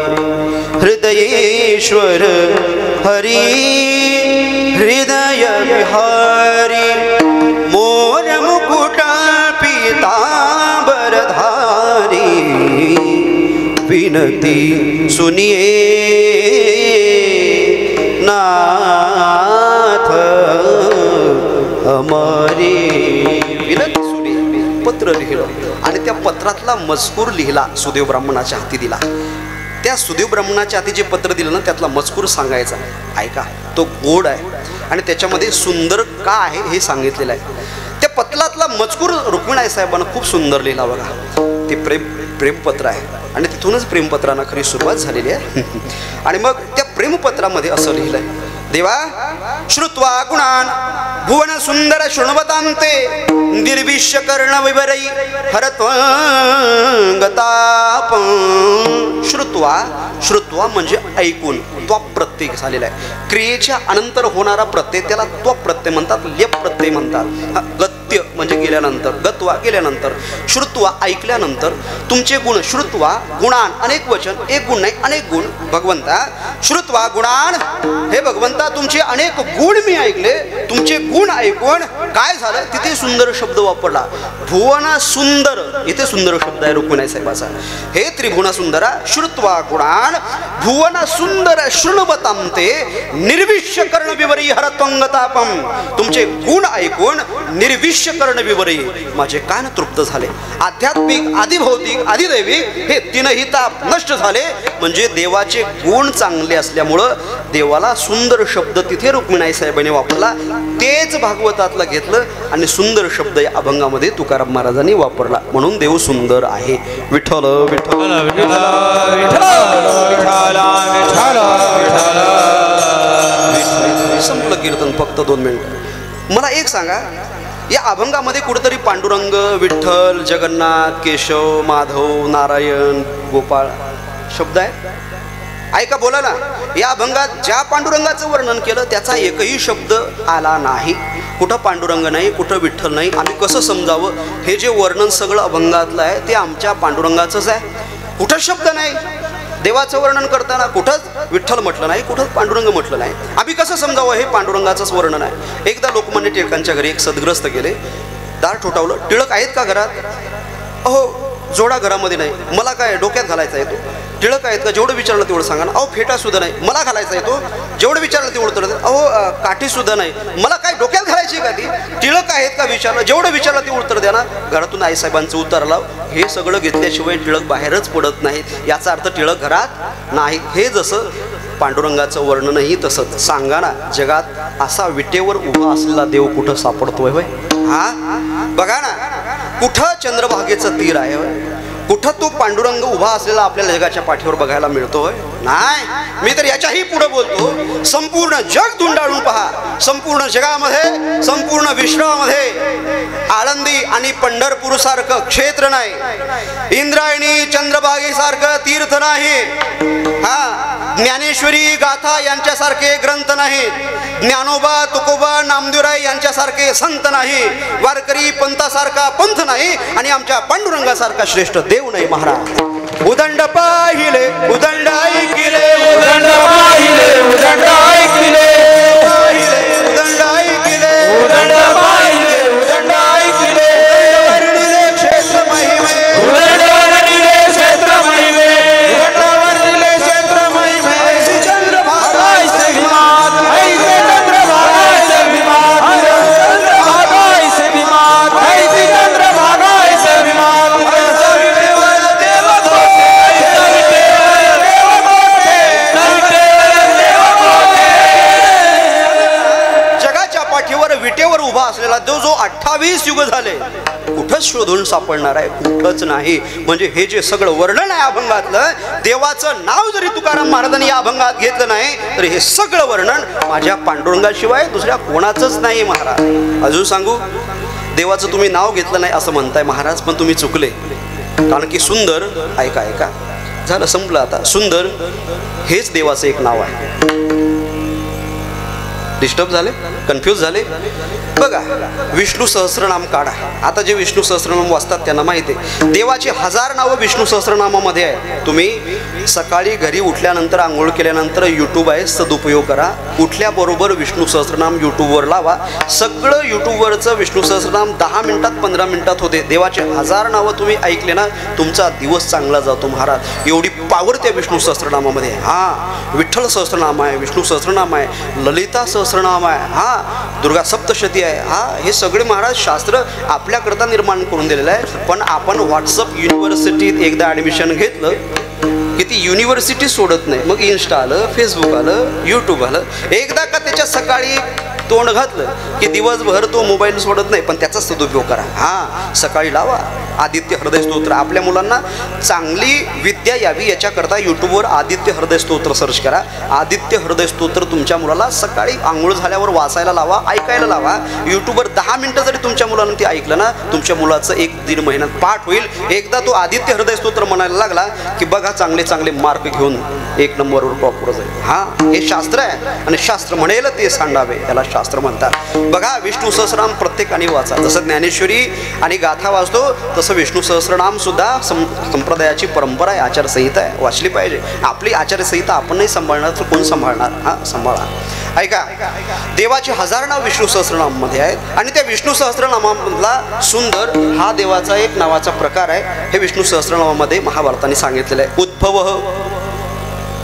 हृदयेश्वर हरि हृदय विहारी, मोर मुकुट पीतांबर धारी. विनती सुनिए नाथ हमारी. विनती सुनिए, पत्र लिहिलं आणि त्या पत्रातला मजकूर लिहिला, सुदेव ब्राह्मणाच्या हाती दिला. त्या सुदेव ब्राह्मणाच्या हाती जे पत्र दिलं ना त्यातला मजकूर सांगायचा. ऐका, तो गोड आहे आणि त्याच्यामध्ये सुंदर का आहे हे सांगितलेलं आहे. त्या पत्रातला मजकूर रुक्मिणाई साहेबांना खूप सुंदर लिहिला बघा. ते प्रेमपत्र आहे आणि तिथूनच प्रेमपत्रांना खरी सुरुवात झालेली आहे. आणि मग त्या प्रेमपत्रामध्ये असं लिहिलंय, देवा श्रुत्वा गुणान भुवन सुंदर शृण्वतांते निर्विश्य कर्ण विवरई हरत्वंगताप. श्रुत्वा म्हणजे ऐकून, त्वा प्रत्यय झालेला आहे. क्रियेच्या अनंतर होणारा प्रत्यय त्याला त्वा प्रत्यय म्हणतात, लेप प्रत्यय म्हणतात. गत्य म्हणजे गेल्यानंतर, गत्वा गेल्यानंतर, श्रुत्वा ऐकल्यानंतर तुमचे गुण. श्रुत्वा गुणान अनेक वचन, एक गुण नाही अनेक गुण. भगवंता श्रुत्वा गुणान, हे भगवंता तुमचे अनेक गुण मी ऐकले. तुमचे गुण ऐकून काय झालं, तिथे सुंदर शब्द वापरला. भुवना सुंदर, इथे सुंदर शब्द आहे रुक्मिणी साहेबाचा. हे त्रिभुवना सुंदरा श्रुत्वा गुणान भुवना सुंदर शृण्वतांते निर्विश्य कर्ण विवरी हरत्वंगतापम. तुमचे गुण ऐकून निर्विश्य कर्ण विवरी माझे कान तृप्त झाले. आध्यात्मिक, आदिभौतिक, आदिदैविक हे तीनही ताप नष्ट झाले. म्हणजे देवाचे गुण चांगले असल्यामुळं देवाला सुंदर शब्द तिथे रुक्मिणी साहेबांनी वापरला. तेच भागवतातलं घेतलं आणि सुंदर शब्द या अभंगामध्ये तुकाराम महाराजांनी वापरला. म्हणून देव सुंदर आहे. विठ्ठल विठ्ठल संपलं कीर्तन, फक्त 2 मिनिट. मला एक सांगा, या अभंगामध्ये कुठेतरी पांडुरंग, विठ्ठल, जगन्नाथ, केशव, माधव, नारायण, गोपाळ शब्द आहे? ऐका, बोला ना. या अभंगात ज्या पांडुरंगाचं वर्णन केलं त्याचा एकही शब्द आला नाही. कुठं पांडुरंग नाही, कुठं विठ्ठल नाही. आम्ही कसं समजावं? हे जे वर्णन सगळं अभंगातलं आहे ते आमच्या पांडुरंगाचंच आहे. कुठंच शब्द नाही. देवाचं वर्णन करताना कुठंच विठ्ठल म्हटलं नाही, कुठंच पांडुरंग म्हटलं नाही. आम्ही कसं समजावं? हे पांडुरंगाचंच वर्णन आहे. एकदा लोकमान्य टिळकांच्या घरी एक सद्ग्रस्त गेले. दार ठोठावलं, टिळक आहेत का घरात? अहो जोडा घरामध्ये नाही. मला काय डोक्यात घालायचा आहे तो? टिळक आहेत का? जेवढं विचारलं तेवढं सांगा ना. अहो फेटा सुद्धा नाही. मला घालायचा आहे तो? जेवढं विचारलं तेवढं तर. अहो काठी सुद्धा नाही. मला काय डोक्यात घालायची का ती? टिळक आहेत का विचारलं, जेवढं विचारलं ते उत्तर द्या ना. घरातून आईसाहेबांचं उत्तर लाव. हे सगळं घेतल्याशिवाय टिळक बाहेरच पडत नाहीत. याचा अर्थ टिळक घरात नाही. हे जसं पांडुरंगाचं वर्णनही तसंच. सांगा ना, जगात असा विटेवर उभा असलेला देव कुठं सापडतोय होय? हा बघा ना, कुठं चंद्रभागेचं तीर आहे होय? कुठं तो पांडुरंग उभा असलेला आपल्याला जगाच्या पाठीवर बघायला मिळतोय? नाही. मी तर याच्याही पुढे बोलतो, संपूर्ण जग धुंडाळून पहा. संपूर्ण जगामध्ये, संपूर्ण विश्वामध्ये आळंदी आणि पंढरपूर सारखं क्षेत्र नाही. इंद्रायणी चंद्रभागेसारखं तीर्थ नाही. हा, ज्ञानेश्वरी गाथा यांच्यासारखे ग्रंथ नाहीत. ज्ञानोबा, तुकोबा, नामदेवराय यांच्यासारखे संत नाही. वारकरी पंथासारखा पंथ नाही. आणि आमच्या पांडुरंगासारखा श्रेष्ठ देव नाही महाराज. उदंड पाहिले, उदंड ऐकिले, उदंड पाहिले, उदंड ऐकिले, उदंड ऐकिले, उदंड पाहिले, उदंड ऐकिले. वर्णिले क्षेत्र महिमे, उदंड वर्णिले क्षेत्र महिमे, उदंड वर्णिले क्षेत्र महिमे. ऐसी चंद्रभागायचे विमान, ऐसे चंद्रभागायचे विमान, चंद्रभागायचे विमान, ऐसी चंद्रभागायचे विमान. विटेवर उभा असलेला जो 28 युग झाले कुठंच शोधून सापडणार आहे? कुठंच नाही. म्हणजे हे जे सगळं वर्णन आहे अभंगातलं, देवाचं नाव जरी तुकाराम महाराजांनी या अभंगात घेतलं नाही तर हे सगळं वर्णन माझ्या पांडुरंगाशिवाय दुसऱ्या कोणाचंच नाही महाराज. अजून सांगू, देवाचं तुम्ही नाव घेतलं नाही असं म्हणताय महाराज, पण तुम्ही चुकले. कारण की सुंदर, ऐका ऐका, झालं संपलं आता. सुंदर हेच देवाचं एक नाव आहे. डिस्टर्ब झाले, कन्फ्यूज झाले? बघा, विष्णू सहस्रनाम काढा. आता जे विष्णू सहस्रनाम वाचतात त्यांना माहिती आहे, देवाची 1000 नावं विष्णू सहस्रनामामध्ये आहे. तुम्ही सकाळी घरी उठल्यानंतर, आंघोळ केल्यानंतर यूट्यूब आहे, सदुपयोग करा. उठल्याबरोबर विष्णू सहस्रनाम यूट्यूबवर लावा. सगळं यूट्यूबवरचं विष्णू सहस्रनाम 10 मिनिटात 15 मिनिटात होते. देवाचे 1000 नावं तुम्ही ऐकले ना, तुमचा दिवस चांगला जातो महाराज. एवढी पावर त्या विष्णू सहस्रनामामध्ये. हा, विठ्ठल सहस्रनाम आहे, विष्णू सहस्रनाम आहे, ललिता सहस्रनाम सहस्रनाम आहे, हा दुर्गा सप्तशती आहे, हा हे सगळे महाराज शास्त्र आपल्याकरता निर्माण करून दिलेलं आहे. पण आपण व्हॉट्सअप युनिव्हर्सिटीत एकदा ॲडमिशन घेतलं की ती युनिव्हर्सिटी सोडत नाही. मग इन्स्टा आलं, फेसबुक आलं, यूट्यूब आलं. एकदा का त्याच्या सकाळी तोंड घातलं की दिवसभर तो मोबाईल सोडत नाही. पण त्याचा सदुपयोग करा. हा सकाळी लावा आदित्य हृदय स्तोत्र. आपल्या मुलांना चांगली विद्या यावी याच्याकरता यूट्यूबवर आदित्य हृदय स्तोत्र सर्च करा. आदित्य हृदय स्तोत्र तुमच्या मुलाला सकाळी आंघोळ झाल्यावर वाचायला लावा, ऐकायला लावा. यूट्यूबवर 10 मिनिटं जरी तुमच्या मुलानं ते ऐकलं ना, तुमच्या मुलाचं 1-1.5 महिन्यात पाठ होईल. एकदा तो आदित्य हृदय स्तोत्र म्हणायला लागला की बघा चांगले चांगले मार्क घेऊन 1 नंबरवर टॉपवर जाईल. हा हे शास्त्र आहे आणि शास्त्र म्हणेल ते सांडावे, त्याला शास्त्र म्हणतात. बघा विष्णू सहस्रनाम प्रत्येकाने वाचा. जसं ज्ञानेश्वरी आणि गाथा वाचतो तसं विष्णू सहस्रनाम सुद्धा संप्रदायाची परंपरा आहे, आचारसंहिता आहे, वाचली पाहिजे. आपली आचारसंहिता आपण नाही सांभाळणार तर कोण सांभाळणार? हा सांभाळा. ऐका, देवाचे 1000 नाव विष्णू सहस्रनाम मध्ये आहेत आणि त्या विष्णू सहस्रनामामधला सुंदर हा देवाचा एक नावाचा प्रकार आहे. हे विष्णू सहस्रनामामध्ये महाभारताने सांगितलेलं आहे. उद्भव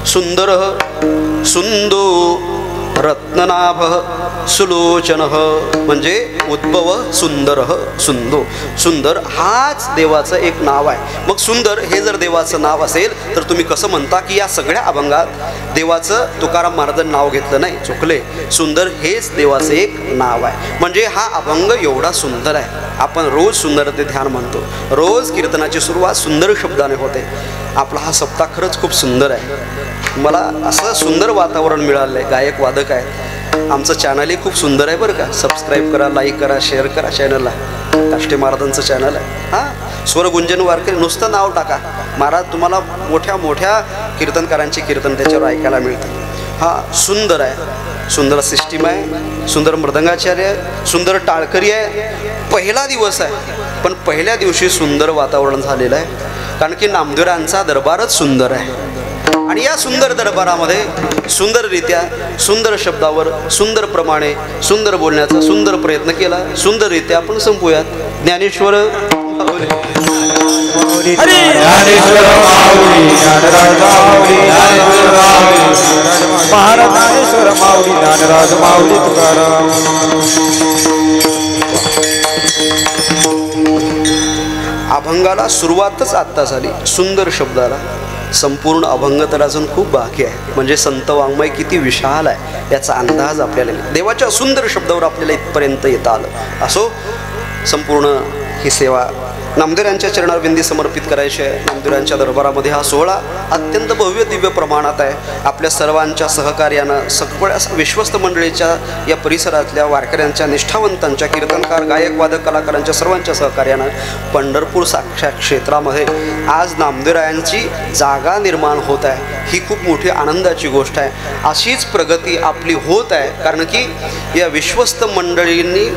सुंदर सुंदो रत्ननाभ सुलोचन, म्हणजे उद्भव सुंदर सुंदो. सुंदर हाच देवाचं एक नाव आहे. मग सुंदर हे जर देवाचं नाव असेल तर तुम्ही कसं म्हणता की या सगळ्या अभंगात देवाचं तुकाराम महाराजांनी नाव घेतलं नाही? चुकले. सुंदर हेच देवाचं एक नाव आहे. म्हणजे हा अभंग एवढा सुंदर आहे. आपण रोज सुंदर ते ध्यान म्हणतो. रोज कीर्तनाची सुरुवात सुंदर शब्दाने होते. आपला हा सप्ताह खरंच खूप सुंदर आहे. मला असं सुंदर वातावरण मिळालं आहे. गायक वादक आहेत. आमचं चॅनलही खूप सुंदर आहे बरं का. सबस्क्राईब करा, लाईक करा, शेअर करा चॅनलला. काष्टे महाराजांचं चॅनल आहे. हां स्वर गुंजन वारकरी नुसतं नाव टाका, महाराज तुम्हाला मोठ्या मोठ्या कीर्तनकारांची कीर्तन त्याच्यावर ऐकायला मिळतं. हां सुंदर आहे, सुंदर सिस्टीम आहे, सुंदर मृदंगाचार्य आहे, सुंदर टाळकरी आहे. पहिला दिवस आहे पण पहिल्या दिवशी सुंदर वातावरण झालेलं आहे. कारण की नामदेवरायांचा दरबारच सुंदर आहे. आणि या सुंदर दरबारामध्ये सुंदररित्या सुंदर शब्दावर सुंदर प्रमाणे सुंदर बोलण्याचा सुंदर प्रयत्न केला. सुंदररित्या आपण संपूयात. ज्ञानेश्वर महाराज माऊली ज्ञानराज माऊली तुकाराम. अभंगाला सुरुवातच आत्ता झाली सुंदर शब्दाला. संपूर्ण अभंग तर अजून खूप बाकी आहे. म्हणजे संत वाङ्मय किती विशाल आहे याचा अंदाज आपल्याला देवाच्या सुंदर शब्दावर आपल्याला इथपर्यंत येता आलं. असो, संपूर्ण ही सेवा नामदेवरायांच्या चरणारविंदी समर्पित करायची आहे. नामदेवरायांच्या दरबारामध्ये हा सोहळा अत्यंत भव्य दिव्य प्रमाणात आहे. आपल्या सर्वांच्या सहकार्यानं सगळ्या विश्वस्त मंडळीच्या या परिसरातल्या वारकऱ्यांच्या निष्ठावंतांच्या कीर्तनकार गायक वादक कलाकारांच्या सर्वांच्या सहकार्यानं पंढरपूर साक्षात क्षेत्रामध्ये आज नामदेवरायांची जागा निर्माण होत आहे. ही खूप मोठी आनंदाची गोष्ट आहे. अशीच प्रगती आपली होत आहे. कारण की या विश्वस्त मंडळींनी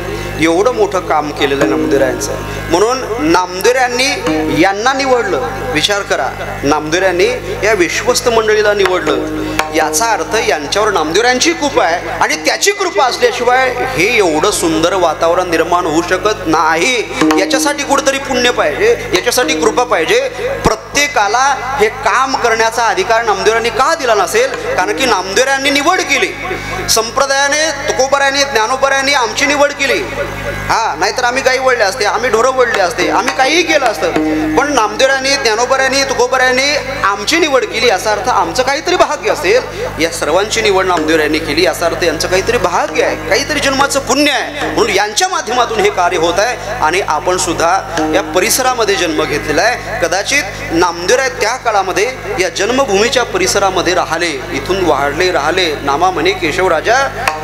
एवढं मोठं काम केलेलं आहे नामदेवरायांचं. म्हणून नामदेवरायांनी यांना निवडलं. विचार करा, नामदेवरायांनी या विश्वस्त मंडळीला निवडलं. याचा अर्थ यांच्यावर नामदेवरायांची कृपा आहे आणि त्याची कृपा असल्याशिवाय हे एवढं सुंदर वातावरण निर्माण होऊ शकत नाही. याच्यासाठी कुठेतरी पुण्य पाहिजे, याच्यासाठी कृपा पाहिजे. प्रत्येकाला हे काम करण्याचा अधिकार नामदेवरायांनी का दिला नसेल? कारण की नामदेवरायांनी निवड केली. संप्रदायाने, तुकोबारायांनी, ज्ञानोबारायांनी आमची निवड केली. हा नाहीतर आम्ही गाई वळले असते, आम्ही ढोरं वळले असते, आम्ही काहीही केलं असतं. पण नामदेवरायांनी, ज्ञानोबारायांनी, तुकोबारायांनी आमची निवड केली. याचा अर्थ आमचं काहीतरी भाग्य असेल. या सर्वांची निवड नामदेवरायांनी केली. याचा अर्थ यांचं काहीतरी भाग्य आहे, काहीतरी जन्माचं पुण्य आहे. म्हणून यांच्या माध्यमातून हे कार्य होत आहे. आणि आपण सुद्धा या परिसरामध्ये जन्म घेतलेला आहे. कदाचित नामदेवराय त्या काळामध्ये या जन्मभूमीच्या परिसरामध्ये राहिले, इथून वाढले राहिले. नामा म्हणे केशवराजा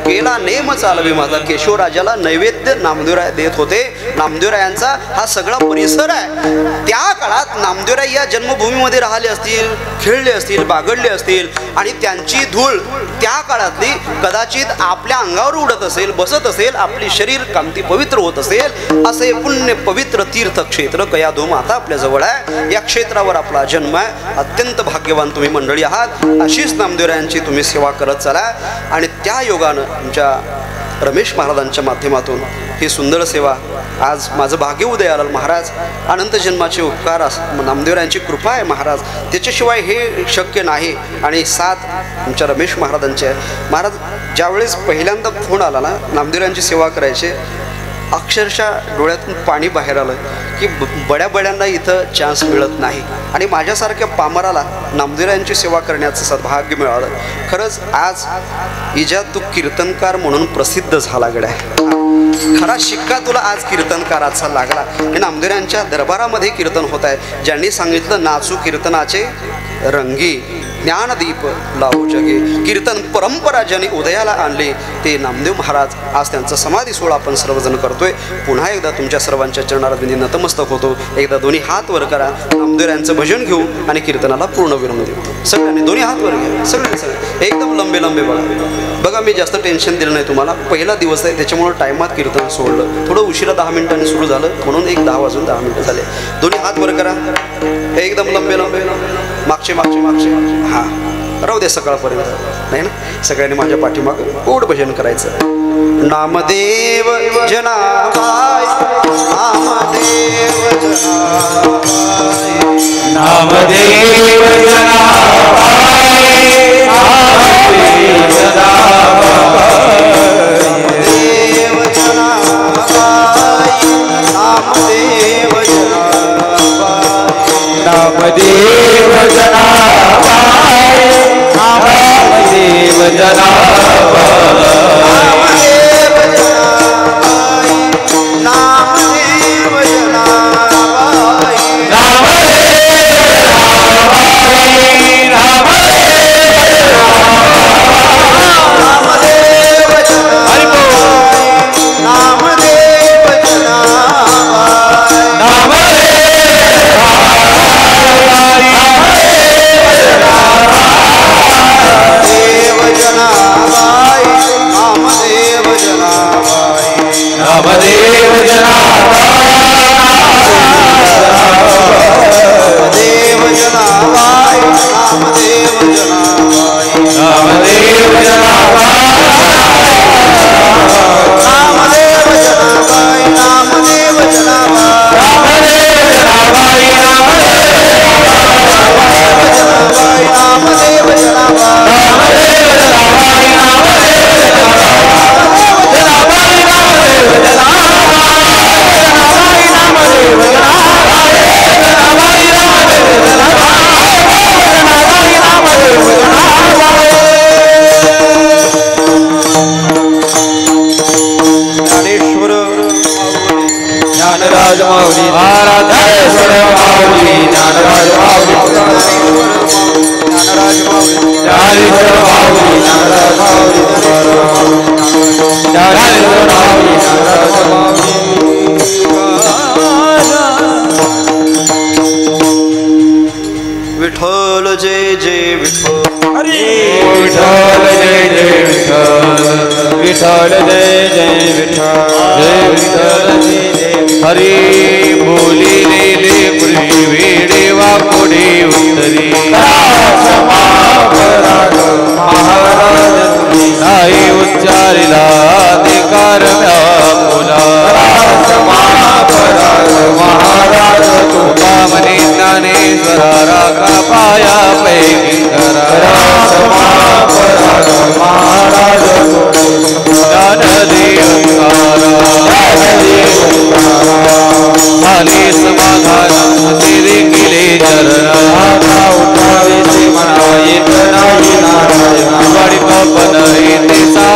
केला नेम चालवे माझा. केशवराजाला नैवेद्य नामदेवराय देत होते. नामदेवरायांचा हा सगळा परिसर आहे. त्या काळात नामदेवराय या जन्मभूमीमध्ये राहिले असतील, खेळले असतील, बागडले असतील आणि त्यांची धूळ त्या काळातली कदाचित आपल्या अंगावर उडत असेल, बसत असेल, आपली शरीर कांती पवित्र होत असेल. असे पुण्य पवित्र तीर्थक्षेत्र कयाधूम आता आपल्या जवळ आहे. या क्षेत्रावर आपला जन्म आहे. अत्यंत भाग्यवान तुम्ही मंडळी आहात. अशीच नामदेवरायांची तुम्ही सेवा करत चला. आणि त्या योगानं तुमच्या रमेश महाराजांच्या माध्यमातून ही सुंदर सेवा आज माझं भाग्य उदय आलं महाराज. अनंत जन्माचे उपकार नामदेवरायांची कृपा आहे महाराज, त्याच्याशिवाय हे शक्य नाही. आणि साथ आमच्या रमेश महाराजांचे आहे. महाराज ज्यावेळेस पहिल्यांदा फोन आला ना नामदेवरायांची सेवा करायचे, अक्षरशः डोळ्यातून पाणी बाहेर आलं की बड्या बड्यांना इथं चान्स मिळत नाही. आणि माझ्यासारख्या पामराला नामदेवरायांची सेवा करण्याचं सद्भाग्य मिळालं. खरंच आज इजात तू कीर्तनकार म्हणून प्रसिद्ध झाला गड्या. खरा शिक्का तुला आज कीर्तनकाराचा लागला. हे नामदेवरायांच्या दरबारामध्ये कीर्तन होत आहे. ज्यांनी सांगितलं नाचू कीर्तनाचे रंगी, ज्ञानदीप लावू जगे, कीर्तन परंपरा ज्यांनी उदयाला आणली ते नामदेव महाराज. आज त्यांचा समाधी सोहळा आपण सर्वजण करतोय. पुन्हा एकदा तुमच्या सर्वांच्या चरणारविंदी नतमस्तक होतो. एकदा दोन्ही हात वर करा, नामदेवरायांचं भजन घेऊ आणि कीर्तनाला पूर्ण विराम देऊ. सगळ्यांनी दोन्ही हात वर घ्या, सगळे एकदम लंबे लंबे बघा. मी जास्त टेन्शन दिलं नाही तुम्हाला. पहिला दिवस आहे त्याच्यामुळे टायमात कीर्तन सोडलं. थोडं उशिरा 10 मिनिटांनी सुरू झालं म्हणून एक 10 वाजून 10 मिनिटं झाले. दोन्ही हात वर करा, एकदम लंबे लंबे, मागचे मागचे मागचे. हां राहू दे सकाळपर्यंत नाही ना. सगळ्यांनी माझ्या पाठीमाग गोड भजन करायचं. नामदेव जनाबाई, नामदेव जनाबाई, नामदेव जनाबाई, नामदेव जनाबाई, नामदेव जनाबाई, नामदेव जनाबाई, नामदेव जनाबाई, विठ्ठल जय जय विठ्ठल, विठ्ठल जय जय विठ्ठल, विठ्ठल जय जय विठ्ठल, जय विठ्ठल जय जय. हरी बोलिलेले पूर्वी देवा पुढे उत्तरी, महाराज तुम्ही नाही उच्चारिला अधिकार व्यापुला. महाराज तुका मनी ज्ञानेश्वरा राखा पाया पैकी करा. महाराज ज्ञानदेव झाले समाधान तेरे केले चरण. उठावे म्हणा येत नाही नारायण, वाडी पापन येते सा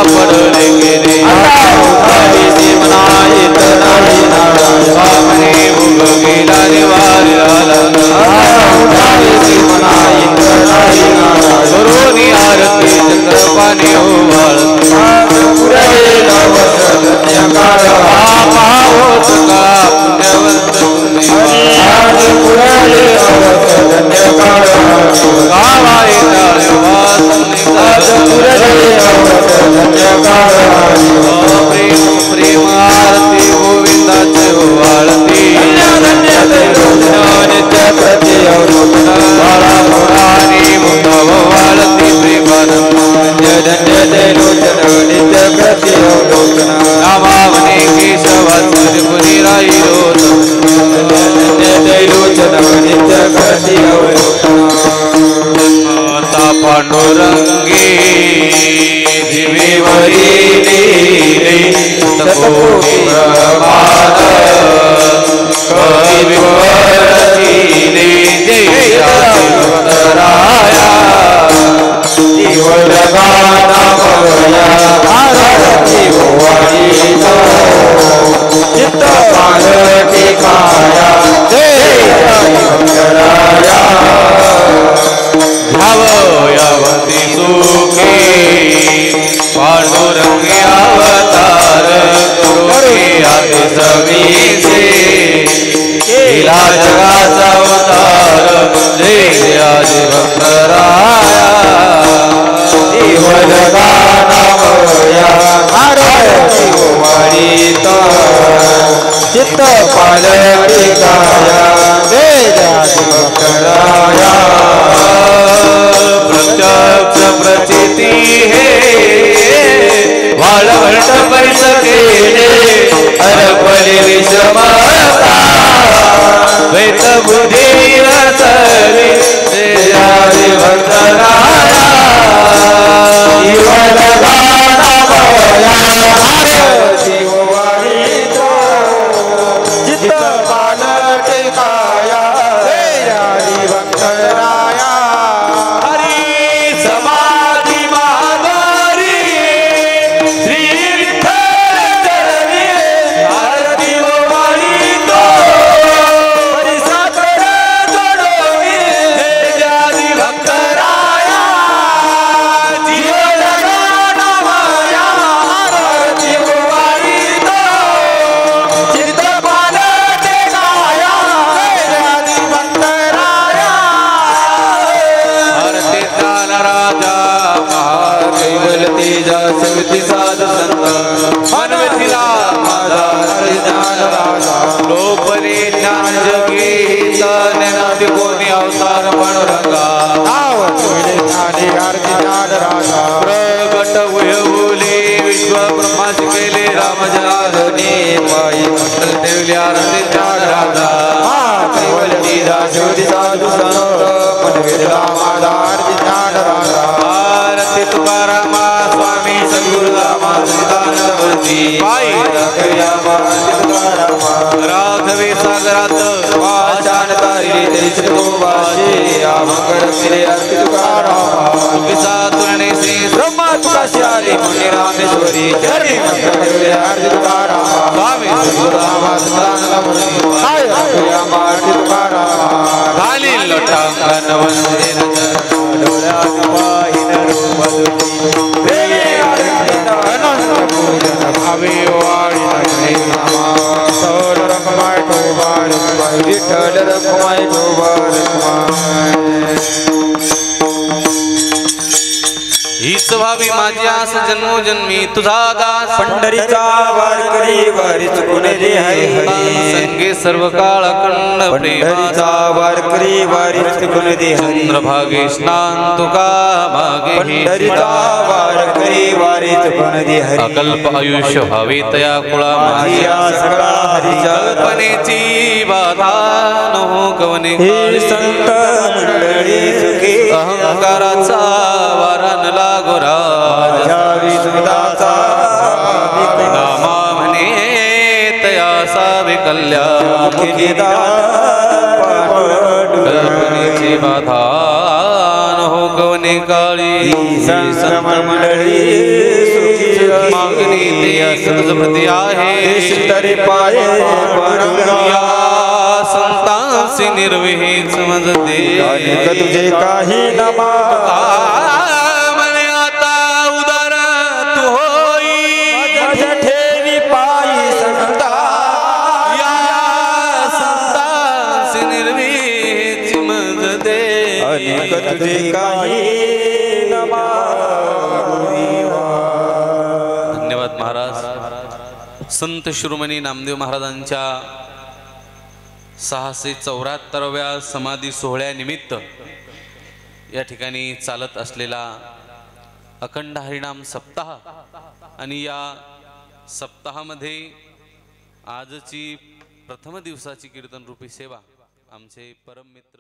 लीले शतकोटी ब्रह्मांड कवी विवर्तिले जय राया जीवन गाना बघया आरती वाणीचा चित्त पालटी काया राया भावयावती सुखी पांडुरंगी अवतार करुणे आते समीचे केला जगाचा उतार जय जयाजी भक्तराया जीवन गानामया आरती वाणीता चित्त पालटी काया जय जयाजी भक्तराया प्रत्यक्ष प्रचिती हे वाळवंट पैस केले हरपले विषमता द्वैत बुद्धी रसली जयाजी भक्तराया जीवन गानामया आरती वाणीता चित्त पालटी काया जयाजी भक्तराया हरी समाधी माधुरी श्री विठ्ठल चरणी आरती वाणीतो हरी साखर जोडोनी जयाजी भक्तराया जीवन गानामया आरती वाणीतो चित्त पालटी काया जयाजी भक्तराया भारती ज्ञान राजा महाकैवल तेजा सविती साध संत मनवेतीला माझा ज्ञान राजा लोपरी ज्ञान जगी ज्ञानादि कोणी अवतार पांडुरंगा ज्ञानी आरती ज्ञान राजा प्रगट उयवले विश्व ब्रह्माची केले राम जनार्दनी पायी मंडल ठेवले आरती ज्ञान राजा कैवल तेजा सविती साधु संत मनवेतीला माझा ज्ञान राजा आरती तुकारामा स्वामी सद्गुरुरामा सदानंदवर्ती पायी राखया तुकारामा राघवे सागरात वाचान तारिले तरी श्रीगोवाशी आमंगल केले आरती तुकारामा तुकिसा तुलने श्री ब्रह्मा तुकाशी आले मुनी रामेश्वरी चरणी मस्त ठेवले आरती तुकारामा स्वामी सद्गुरुरामा सदानंदवर्ती पायी राखया आरती तुकारामा खाली लोटांगण वंदे डोळ्यात पाहिन रूप प्रेमे पूजन भावे वाळी नामा सौर रखमाय ठोबा रखमाय विठ्ठल रखमाय ठोबा रखमाय हीच व्हावी माझी आस जन्मोजन्मी तुझा दास पंढरीचा वारकरी वारीच गुण दे हरी संगे सर्व काळ अखंड प्रेमा पंढरीचा वारकरी वारीच गुण दे हरी चंद्रभागे स्नान तुका मागे पंढरीचा वारकरी वारीच गुण दे हरी अकल्प आयुष्य व्हावे तया कुळा माझी आस सगळा हरीच्या कल्पनेची बाधा नो कवने हे संत मंडळी सुखी अहंकाराचा वारा न लागो राज माझ्या विश्वदाचा नामा म्हणे तया सावे कल्याण कल्पनेची बाधा न हो कवने काळी मंडळी मागणी ते सहजप्रती आहे तरी पाये या संतांसी निर्विहीन समजते तुझे काही नमा म्हणे आता उदार तू होई ठेवी पायी संता या संतांसी निर्विहीन समजते अनेक तुझे काही नमा धन्यवाद महाराज. संत शिरोमणी नामदेव महाराजांच्या 674व्या समाधी सोहळ्यानिमित्त या ठिकाणी चालत असलेला अखंड हरिनाम सप्ताह आणि या सप्ताहामध्ये आजची प्रथम दिवसाची कीर्तन रूपी सेवा आमचे परम मित्र